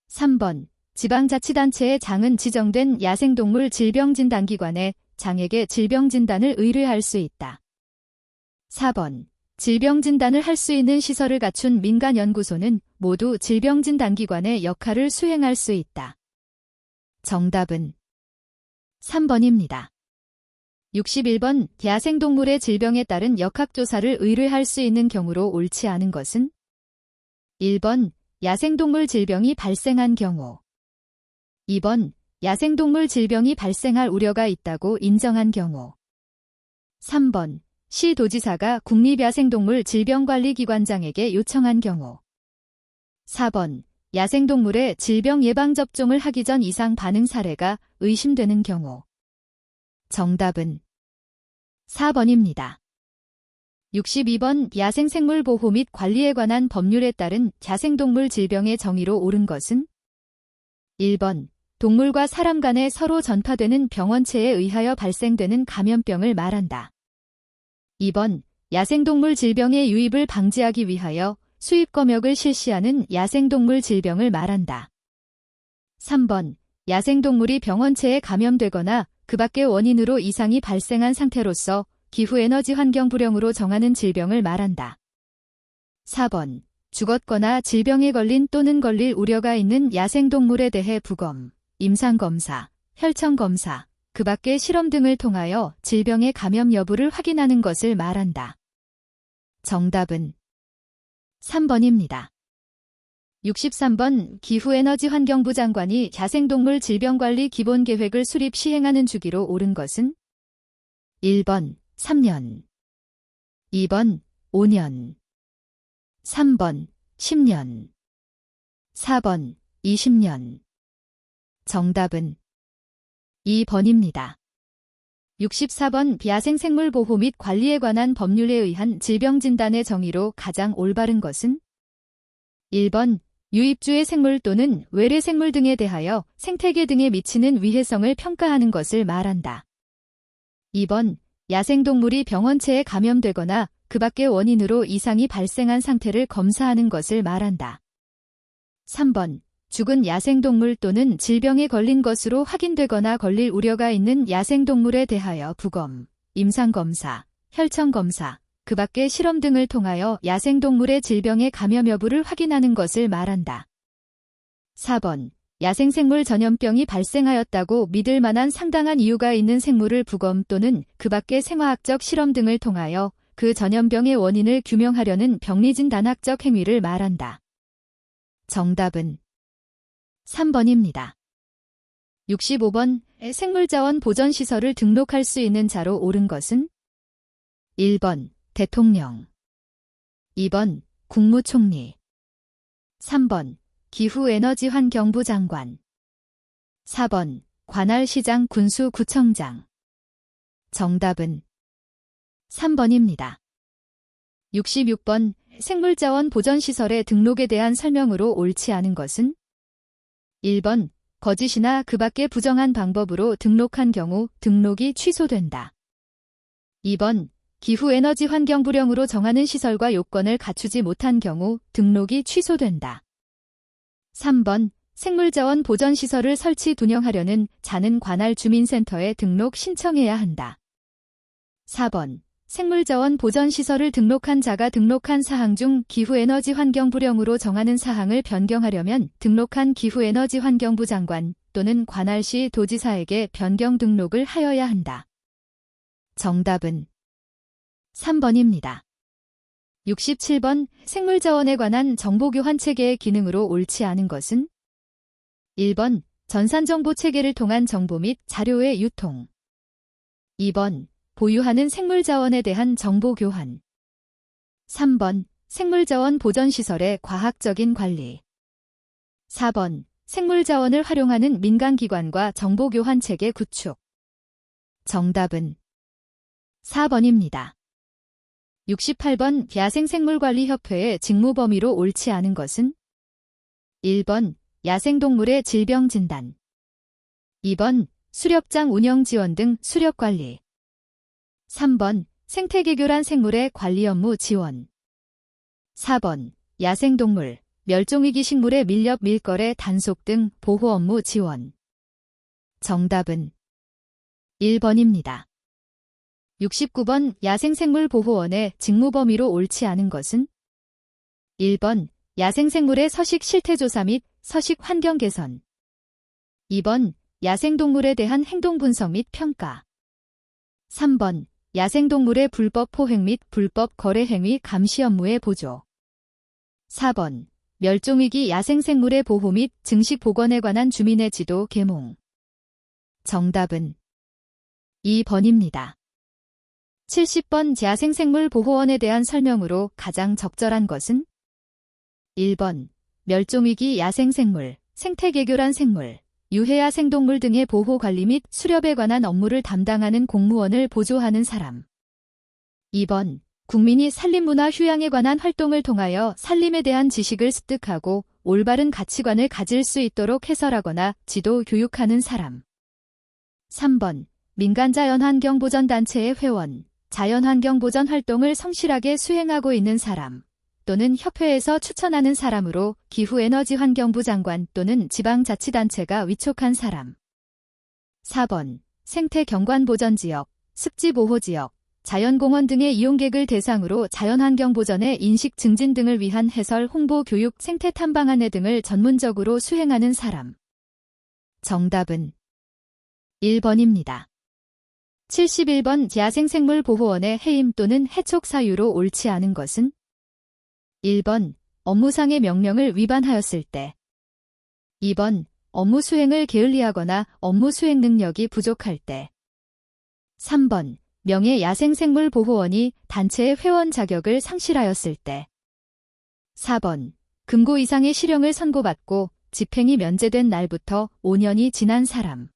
3번. 지방자치단체의 장은 지정된 야생동물 질병진단기관에 장에게 질병진단을 의뢰할 수 있다. 4번. 질병진단을 할 수 있는 시설을 갖춘 민간연구소는 모두 질병진단기관의 역할을 수행할 수 있다. 정답은 3번입니다. 61번. 야생동물의 질병에 따른 역학조사를 의뢰할 수 있는 경우로 옳지 않은 것은? 1번. 야생동물 질병이 발생한 경우. 2번. 야생동물 질병이 발생할 우려가 있다고 인정한 경우. 3번. 시도지사가 국립야생동물 질병관리기관장에게 요청한 경우. 4번. 야생동물의 질병 예방접종을 하기 전 이상 반응 사례가 의심되는 경우. 정답은 4번입니다. 62번. 야생생물 보호 및 관리에 관한 법률에 따른 야생동물 질병의 정의로 옳은 것은? 1번. 동물과 사람 간에 서로 전파되는 병원체에 의하여 발생되는 감염병을 말한다. 2번. 야생동물 질병의 유입을 방지하기 위하여 수입 검역을 실시하는 야생동물 질병을 말한다. 3번. 야생동물이 병원체에 감염되거나 그 밖의 원인으로 이상이 발생한 상태로서 기후에너지 환경 불량으로 정하는 질병을 말한다. 4번. 죽었거나 질병에 걸린 또는 걸릴 우려가 있는 야생동물에 대해 부검, 임상검사, 혈청검사, 그 밖의 실험 등을 통하여 질병의 감염 여부를 확인하는 것을 말한다. 정답은 3번입니다. 63번. 기후에너지 환경부 장관이 야생동물 질병관리 기본계획을 수립 시행하는 주기로 옳은 것은? 1번. 3년. 2번. 5년. 3번. 10년. 4번. 20년. 정답은 2번입니다. 64번. 야생생물 보호 및 관리에 관한 법률에 의한 질병진단의 정의로 가장 올바른 것은? 1번. 유입주의 생물 또는 외래생물 등에 대하여 생태계 등에 미치는 위해성을 평가하는 것을 말한다. 2번. 야생동물이 병원체에 감염되거나 그 밖의 원인으로 이상이 발생한 상태를 검사하는 것을 말한다. 3번. 죽은 야생동물 또는 질병에 걸린 것으로 확인되거나 걸릴 우려가 있는 야생동물에 대하여 부검, 임상검사, 혈청검사, 그 밖의 실험 등을 통하여 야생동물의 질병의 감염 여부를 확인하는 것을 말한다. 4번. 야생생물 전염병이 발생하였다고 믿을 만한 상당한 이유가 있는 생물을 부검 또는 그 밖의 생화학적 실험 등을 통하여 그 전염병의 원인을 규명하려는 병리진단학적 행위를 말한다. 정답은 3번입니다. 65번. 생물자원 보전시설을 등록할 수 있는 자로 옳은 것은? 1번. 대통령. 2번. 국무총리. 3번. 기후에너지환경부 장관. 4번. 관할시장 군수구청장. 정답은 3번입니다. 66번. 생물자원 보전시설의 등록에 대한 설명으로 옳지 않은 것은? 1번. 거짓이나 그 밖의 부정한 방법으로 등록한 경우 등록이 취소된다. 2번. 기후에너지 환경 불량으로 정하는 시설과 요건을 갖추지 못한 경우 등록이 취소된다. 3번. 생물자원 보전시설을 설치 운영하려는 자는 관할 주민센터에 등록 신청해야 한다. 4번. 생물자원 보전시설을 등록한 자가 등록한 사항 중 기후에너지 환경 불량으로 정하는 사항을 변경하려면 등록한 기후에너지 환경부 장관 또는 관할시 도지사에게 변경 등록을 하여야 한다. 정답은 3번입니다. 67번. 생물자원에 관한 정보교환 체계의 기능으로 옳지 않은 것은? 1번. 전산정보 체계를 통한 정보 및 자료의 유통. 2번. 보유하는 생물자원에 대한 정보 교환. 3번 생물자원 보전시설의 과학적인 관리. 4번 생물자원을 활용하는 민간기관과 정보교환 체계 구축. 정답은 4번입니다. 68번 야생생물관리협회의 직무 범위로 옳지 않은 것은? 1번 야생동물의 질병진단. 2번 수렵장 운영 지원 등 수렵관리. 3번 생태계교란 생물의 관리 업무 지원. 4번 야생동물, 멸종위기 식물의 밀렵 밀거래 단속 등 보호 업무 지원. 정답은 1번입니다. 69번 야생생물보호원의 직무 범위로 옳지 않은 것은? 1번 야생생물의 서식 실태조사 및 서식 환경 개선. 2번 야생동물에 대한 행동 분석 및 평가. 3번 야생동물의 불법 포획 및 불법 거래 행위 감시 업무의 보조. 4번 멸종위기 야생생물의 보호 및 증식 복원에 관한 주민의 지도 계몽. 정답은 2번입니다. 70번 야생생물보호원에 대한 설명으로 가장 적절한 것은? 1번 멸종위기 야생생물, 생태계교란 생물, 유해야생동물 등의 보호 관리 및 수렵에 관한 업무를 담당하는 공무원을 보조하는 사람. 2번 국민이 산림문화 휴양에 관한 활동을 통하여 산림에 대한 지식을 습득하고 올바른 가치관을 가질 수 있도록 해설하거나 지도 교육하는 사람. 3번 민간자연환경보전단체의 회원, 자연환경보전 활동을 성실하게 수행하고 있는 사람 또는 협회에서 추천하는 사람으로 기후에너지환경부 장관 또는 지방자치단체가 위촉한 사람. 4번 생태경관보전지역, 습지보호지역, 자연공원 등의 이용객을 대상으로 자연환경보전의 인식 증진 등을 위한 해설, 홍보, 교육, 생태탐방 안내 등을 전문적으로 수행하는 사람. 정답은 1번입니다. 71번 야생생물보호원의 해임 또는 해촉 사유로 옳지 않은 것은? 1번 업무상의 명령을 위반하였을 때. 2번 업무 수행을 게을리하거나 업무 수행 능력이 부족할 때. 3번 명예 야생생물보호원이 단체의 회원 자격을 상실하였을 때. 4번 금고 이상의 실형을 선고받고 집행이 면제된 날부터 5년이 지난 사람.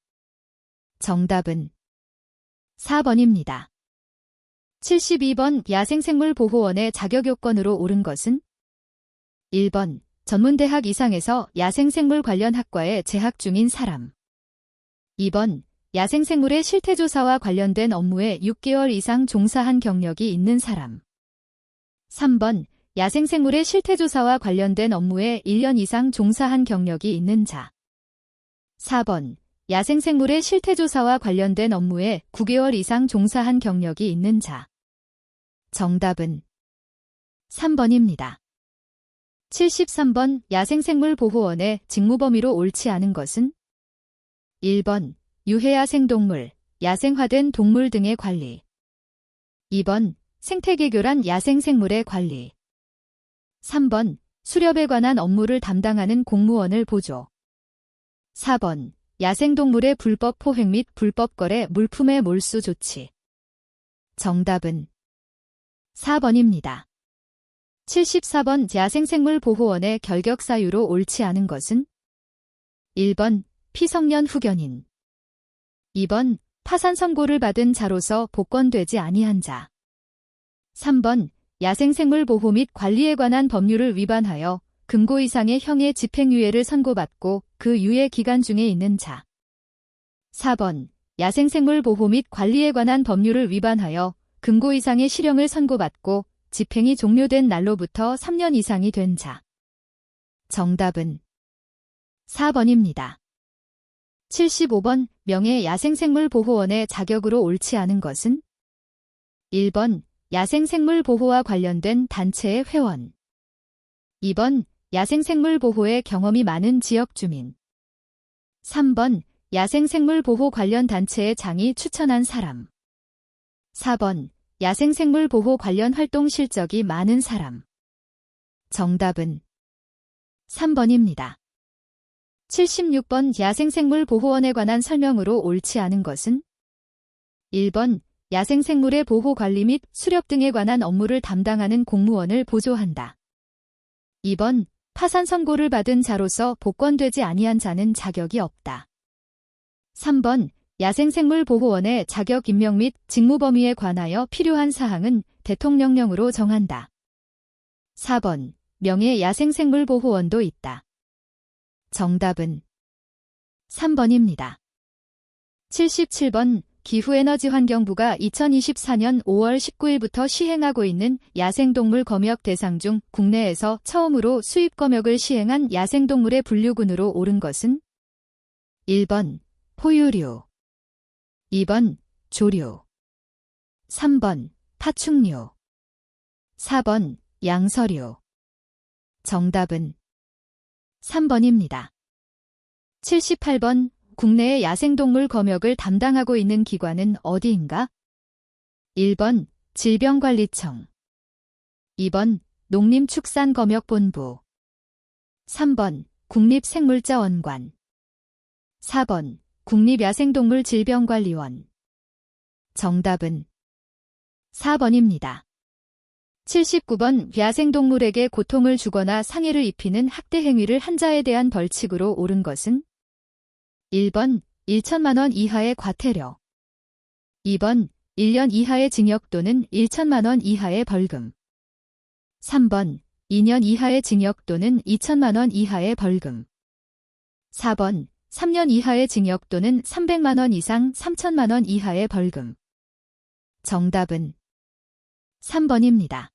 정답은 4번입니다. 72번 야생생물보호원의 자격요건으로 옳은 것은? 1번 전문대학 이상에서 야생생물 관련 학과에 재학 중인 사람. 2번 야생생물의 실태조사와 관련된 업무에 6개월 이상 종사한 경력이 있는 사람. 3번 야생생물의 실태조사와 관련된 업무에 1년 이상 종사한 경력이 있는 자. 4번 야생생물의 실태조사와 관련된 업무에 9개월 이상 종사한 경력이 있는 자. 정답은 3번입니다. 73번 야생생물보호원의 직무 범위로 옳지 않은 것은? 1번 유해야생동물, 야생화된 동물 등의 관리. 2번 생태계교란 야생생물의 관리. 3번 수렵에 관한 업무를 담당하는 공무원을 보조. 4번 야생동물의 불법 포획 및 불법 거래 물품의 몰수 조치. 정답은 4번입니다. 74번 야생생물보호원의 결격사유로 옳지 않은 것은? 1번 피성년 후견인. 2번 파산 선고를 받은 자로서 복권되지 아니한 자. 3번 야생생물보호 및 관리에 관한 법률을 위반하여 금고 이상의 형의 집행유예를 선고받고 그 유예 기간 중에 있는 자. 4번 야생생물보호 및 관리에 관한 법률을 위반하여 금고 이상의 실형을 선고받고 집행이 종료된 날로부터 3년 이상이 된 자. 정답은 4번입니다. 75번 명예 야생생물보호원의 자격으로 옳지 않은 것은? 1번 야생생물보호와 관련된 단체의 회원. 2번 야생생물보호에 경험이 많은 지역주민. 3번 야생생물보호 관련 단체의 장이 추천한 사람. 4번 야생생물보호 관련 활동 실적이 많은 사람. 정답은 3번입니다. 76번 야생생물보호원에 관한 설명으로 옳지 않은 것은? 1번 야생생물의 보호 관리 및 수렵 등에 관한 업무를 담당하는 공무원을 보조한다. 2번, 파산 선고를 받은 자로서 복권되지 아니한 자는 자격이 없다. 3번, 야생생물 보호원의 자격 임명 및 직무 범위에 관하여 필요한 사항은 대통령령으로 정한다. 4번, 명예 야생생물 보호원도 있다. 정답은 3번입니다. 77번, 기후에너지환경부가 2024년 5월 19일부터 시행하고 있는 야생동물 검역 대상 중 국내에서 처음으로 수입 검역을 시행한 야생동물의 분류군으로 오른 것은 1번, 포유류, 2번, 조류, 3번, 파충류, 4번, 양서류. 정답은 3번입니다. 78번, 국내의 야생동물 검역을 담당하고 있는 기관은 어디인가? 1번, 질병관리청, 2번, 농림축산검역본부, 3번, 국립생물자원관, 4번, 국립야생동물질병관리원. 정답은 4번입니다. 79번, 야생동물에게 고통을 주거나 상해를 입히는 학대 행위를 한 자에 대한 벌칙으로 옳은 것은 1번, 1천만 원 이하의 과태료, 2번, 1년 이하의 징역 또는 1천만 원 이하의 벌금, 3번, 2년 이하의 징역 또는 2천만 원 이하의 벌금, 4번, 3년 이하의 징역 또는 300만 원 이상 3천만 원 이하의 벌금. 정답은 3번입니다.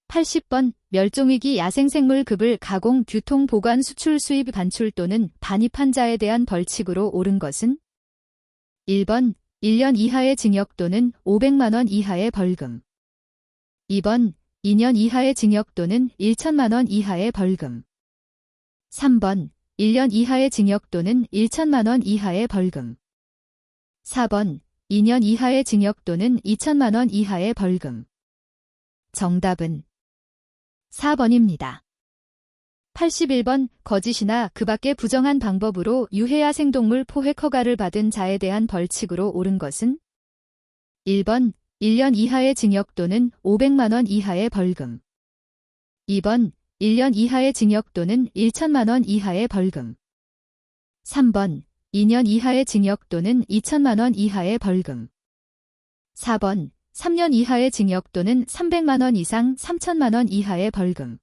80번, 멸종위기 야생생물급을 가공, 유통, 보관, 수출, 수입, 반출 또는 반입한 자에 대한 벌칙으로 옳은 것은 1번, 1년 이하의 징역 또는 500만 원 이하의 벌금, 2번, 2년 이하의 징역 또는 1천만 원 이하의 벌금, 3번, 1년 이하의 징역 또는 1천만 원 이하의 벌금, 4번, 2년 이하의 징역 또는 2천만 원 이하의 벌금. 정답은 4번입니다. 81번, 거짓이나 그 밖의 부정한 방법으로 유해야생동물 포획 허가를 받은 자에 대한 벌칙으로 옳은 것은 1번, 1년 이하의 징역 또는 500만 원 이하의 벌금, 2번, 1년 이하의 징역 또는 1천만 원 이하의 벌금, 3번, 2년 이하의 징역 또는 2천만 원 이하의 벌금, 4번, 3년 이하의 징역 또는 300만 원 이상 3천만 원 이하의 벌금.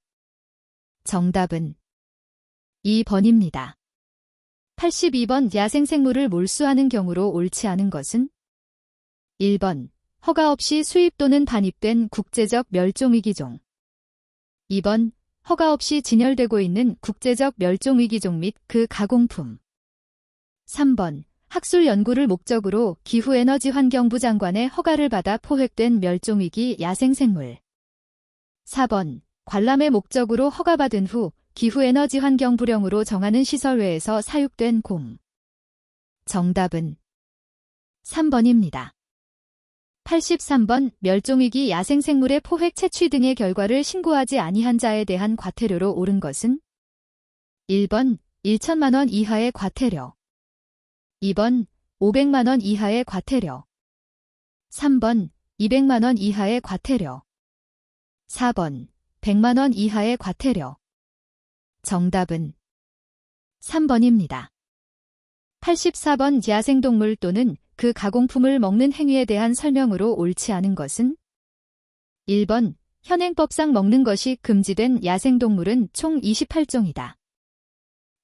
정답은 2번입니다. 82번, 야생생물을 몰수하는 경우로 옳지 않은 것은 1번, 허가 없이 수입 또는 반입된 국제적 멸종위기종, 2번, 허가 없이 진열되고 있는 국제적 멸종위기종 및 그 가공품, 3번, 학술 연구를 목적으로 기후에너지환경부 장관의 허가를 받아 포획된 멸종위기 야생생물, 4번, 관람의 목적으로 허가받은 후 기후에너지환경부령으로 정하는 시설 외에서 사육된 공. 정답은 3번입니다. 83번, 멸종위기 야생생물의 포획 채취 등의 결과를 신고하지 아니한 자에 대한 과태료로 옳은 것은 1번, 1천만 원 이하의 과태료, 2번, 500만 원 이하의 과태료, 3번, 200만 원 이하의 과태료, 4번, 100만 원 이하의 과태료. 정답은 3번입니다. 84번, 야생동물 또는 그 가공품을 먹는 행위에 대한 설명으로 옳지 않은 것은 1번, 현행법상 먹는 것이 금지된 야생동물은 총 28종이다.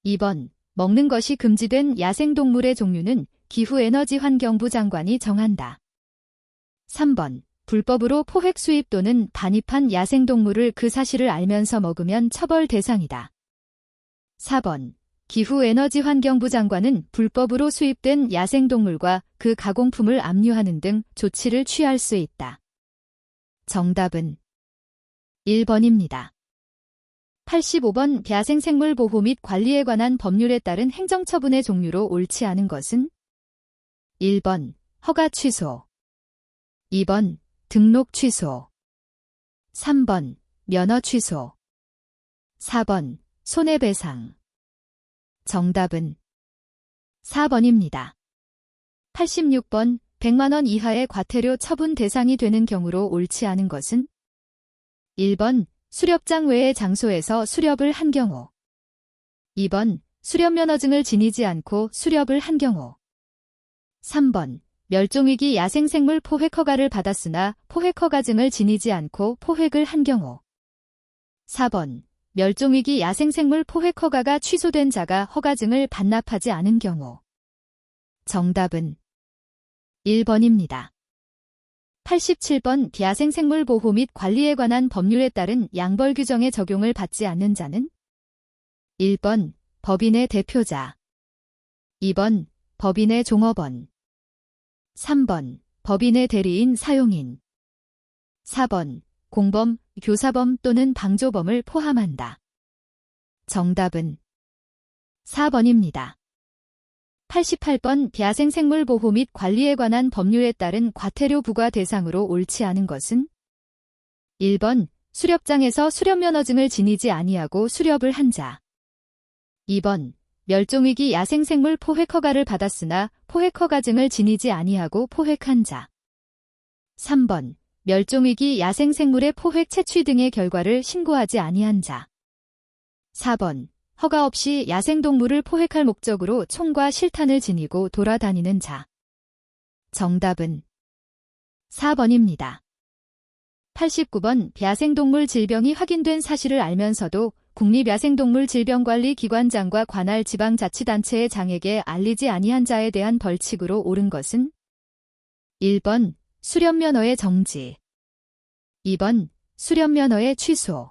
2번, 먹는 것이 금지된 야생동물의 종류는 기후에너지환경부 장관이 정한다. 3번, 불법으로 포획 수입 또는 반입한 야생동물을 그 사실을 알면서 먹으면 처벌 대상이다. 4번, 기후에너지환경부 장관은 불법으로 수입된 야생동물과 그 가공품을 압류하는 등 조치를 취할 수 있다. 정답은 1번입니다. 85번, 야생생물 보호 및 관리에 관한 법률에 따른 행정처분의 종류로 옳지 않은 것은 1번, 허가 취소, 2번, 등록 취소, 3번, 면허 취소, 4번, 손해배상. 정답은 4번입니다. 86번, 100만 원 이하의 과태료 처분 대상이 되는 경우로 옳지 않은 것은 1번 수렵장 외의 장소에서 수렵을 한 경우 2번 수렵면허증을 지니지 않고 수렵을 한 경우 3번 멸종위기 야생생물 포획 허가를 받았으나 포획 허가증을 지니지 않고 포획을 한 경우 4번 멸종위기 야생생물 포획 허가가 취소된 자가 허가증을 반납하지 않은 경우 정답은 1번입니다. 87번 야생생물 보호 및 관리에 관한 법률에 따른 양벌 규정의 적용을 받지 않는 자는 1번 법인의 대표자 2번 법인의 종업원 3번 법인의 대리인 사용인 4번 공범, 교사범 또는 방조범을 포함한다. 정답은 4번입니다. 88번 야생생물 보호 및 관리에 관한 법률에 따른 과태료 부과 대상으로 옳지 않은 것은 1번 수렵장에서 수렵면허증을 지니지 아니하고 수렵을 한 자 2번 멸종위기 야생생물 포획 허가를 받았으나 포획 허가증을 지니지 아니하고 포획한 자 3번 멸종위기 야생생물의 포획 채취 등의 결과를 신고하지 아니한 자 4번 허가 없이 야생동물을 포획할 목적으로 총과 실탄을 지니고 돌아다니는 자 정답은 4번입니다. 89번 야생동물 질병이 확인된 사실을 알면서도 국립야생동물질병관리기관장과 관할 지방자치단체의 장에게 알리지 아니한 자에 대한 벌칙으로 옳은 것은 1번 수렵면허의 정지 2번 수렵면허의 취소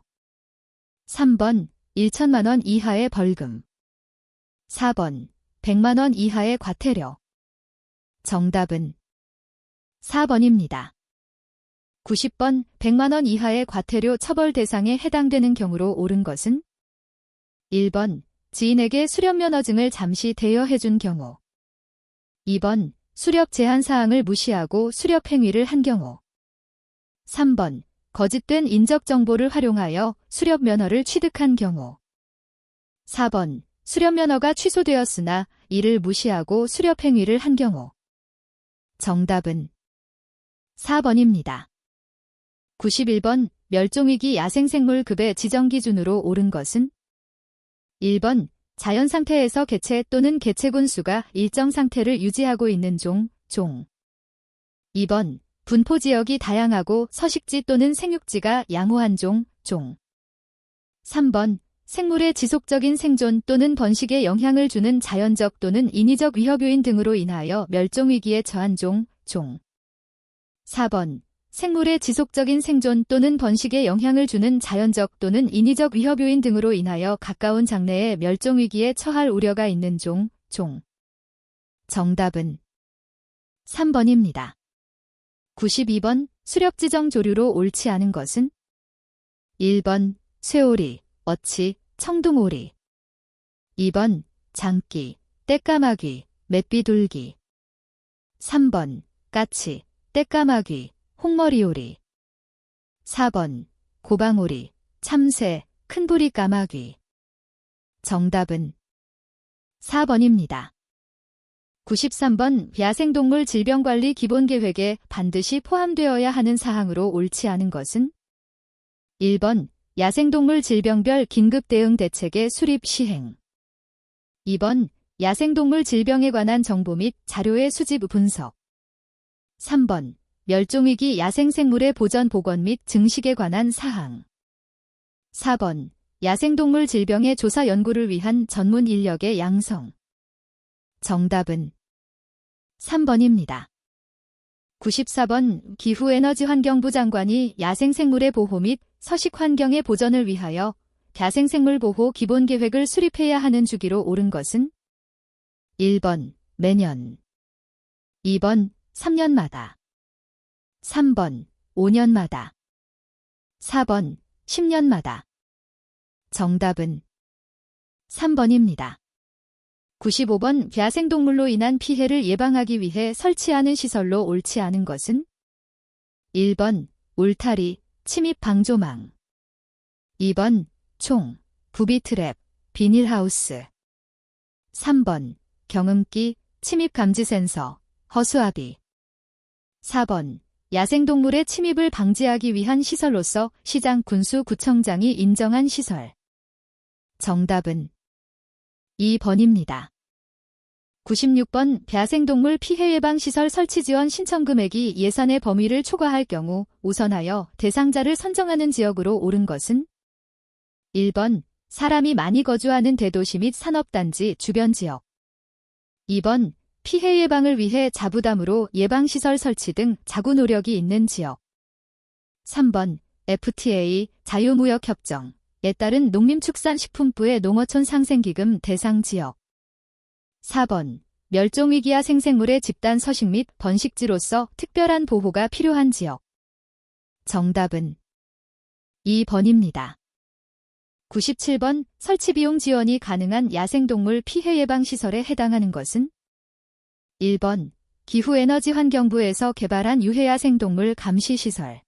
3번 1천만 원 이하의 벌금 4번 100만 원 이하의 과태료 정답은 4번입니다. 90번 100만 원 이하의 과태료 처벌 대상에 해당되는 경우로 옳은 것은 1번 지인에게 수렵면허증을 잠시 대여해준 경우 2번 수렵 제한 사항을 무시하고 수렵 행위를 한 경우 3번 거짓된 인적 정보를 활용하여 수렵 면허를 취득한 경우 4번 수렵 면허가 취소되었으나 이를 무시하고 수렵 행위를 한 경우 정답은 4번입니다. 91번 멸종위기 야생생물급의 지정 기준으로 옳은 것은 1번 자연 상태에서 개체 또는 개체군 수가 일정 상태를 유지하고 있는 종 2번 분포 지역이 다양하고 서식지 또는 생육지가 양호한 종 3번 생물의 지속적인 생존 또는 번식에 영향을 주는 자연적 또는 인위적 위협 요인 등으로 인하여 멸종위기에 처한 종 4번 생물의 지속적인 생존 또는 번식에 영향을 주는 자연적 또는 인위적 위협 요인 등으로 인하여 가까운 장래에 멸종위기에 처할 우려가 있는 종 정답은 3번입니다. 92번 수렵지정 조류로 옳지 않은 것은 1번 쇠오리, 어치, 청둥오리 2번 장기, 떼까마귀, 맷비둘기 3번 까치, 떼까마귀, 홍머리오리 4번 고방오리, 참새, 큰부리 까마귀 정답은 4번입니다. 93번 야생동물 질병관리 기본계획에 반드시 포함되어야 하는 사항으로 옳지 않은 것은 1번 야생동물 질병별 긴급대응 대책의 수립 시행 2번 야생동물 질병에 관한 정보 및 자료의 수집 분석 3번 멸종위기 야생생물의 보전 복원 및 증식에 관한 사항 4번 야생동물 질병의 조사 연구를 위한 전문 인력의 양성 정답은 3번입니다. 94번 기후에너지환경부 장관이 야생생물의 보호 및 서식환경의 보전을 위하여 야생생물 보호 기본계획을 수립해야 하는 주기로 옳은 것은 1번 매년 2번 3년마다 3번 5년마다 4번 10년마다 정답은 3번입니다. 95번 야생동물로 인한 피해를 예방하기 위해 설치하는 시설로 옳지 않은 것은 1번 울타리, 침입 방조망 2번 총, 부비트랩, 비닐하우스 3번 경음기, 침입 감지 센서, 허수아비 4번. 야생동물의 침입을 방지하기 위한 시설로서 시장, 군수, 구청장이 인정한 시설. 정답은 2번입니다. 96번. 야생동물 피해 예방 시설 설치 지원 신청 금액이 예산의 범위를 초과할 경우 우선하여 대상자를 선정하는 지역으로 옳은 것은? 1번. 사람이 많이 거주하는 대도시 및 산업단지 주변 지역. 2번. 피해 예방을 위해 자부담으로 예방시설 설치 등 자구 노력이 있는 지역. 3번. FTA 자유무역협정에 따른 농림축산식품부의 농어촌 상생기금 대상 지역. 4번. 멸종위기야 생생물의 집단 서식 및 번식지로서 특별한 보호가 필요한 지역. 정답은 2번입니다. 97번. 설치비용 지원이 가능한 야생동물 피해 예방시설에 해당하는 것은? 1번. 기후에너지환경부에서 개발한 유해야생동물 감시시설.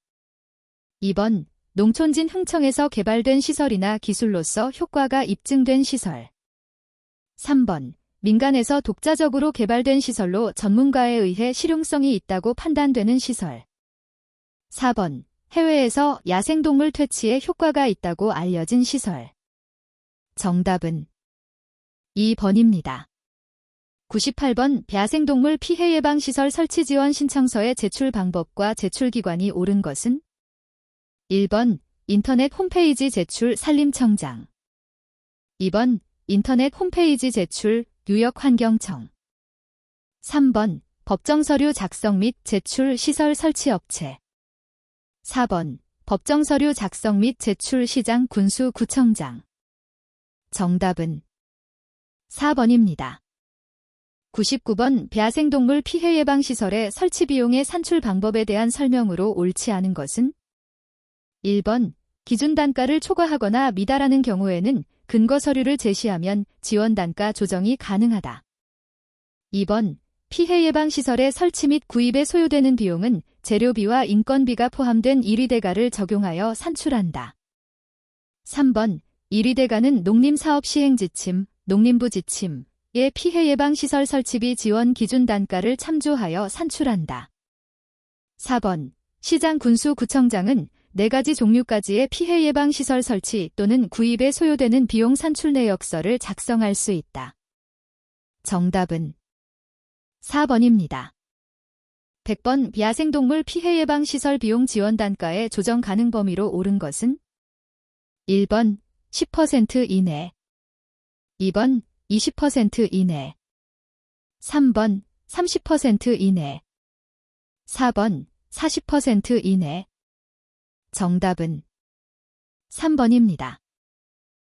2번. 농촌진흥청에서 개발된 시설이나 기술로서 효과가 입증된 시설. 3번. 민간에서 독자적으로 개발된 시설로 전문가에 의해 실용성이 있다고 판단되는 시설. 4번. 해외에서 야생동물 퇴치에 효과가 있다고 알려진 시설. 정답은 2번입니다. 98번. 야생동물 피해 예방 시설 설치 지원 신청서의 제출 방법과 제출기관이 옳은 것은? 1번. 인터넷 홈페이지 제출 산림청장. 2번. 인터넷 홈페이지 제출 유역환경청. 3번. 법정서류 작성 및 제출 시설 설치 업체. 4번. 법정서류 작성 및 제출 시장, 군수, 구청장. 정답은 4번입니다. 99번. 야생동물 피해 예방 시설의 설치 비용의 산출 방법에 대한 설명으로 옳지 않은 것은? 1번. 기준 단가를 초과하거나 미달하는 경우에는 근거 서류를 제시하면 지원 단가 조정이 가능하다. 2번. 피해 예방 시설의 설치 및 구입에 소요되는 비용은 재료비와 인건비가 포함된 1위 대가를 적용하여 산출한다. 3번. 1위 대가는 농림사업 시행 지침, 농림부 지침, 의 피해 예방 시설 설치비 지원 기준 단가를 참조하여 산출한다. 4번. 시장, 군수, 구청장은 4가지 종류까지의 피해 예방 시설 설치 또는 구입에 소요되는 비용 산출 내역서를 작성할 수 있다. 정답은 4번입니다. 100번. 야생동물 피해 예방 시설 비용 지원 단가의 조정 가능 범위로 옳은 것은? 1번. 10% 이내. 2번. 20% 이내. 3번. 30% 이내. 4번. 40% 이내. 정답은 3번입니다.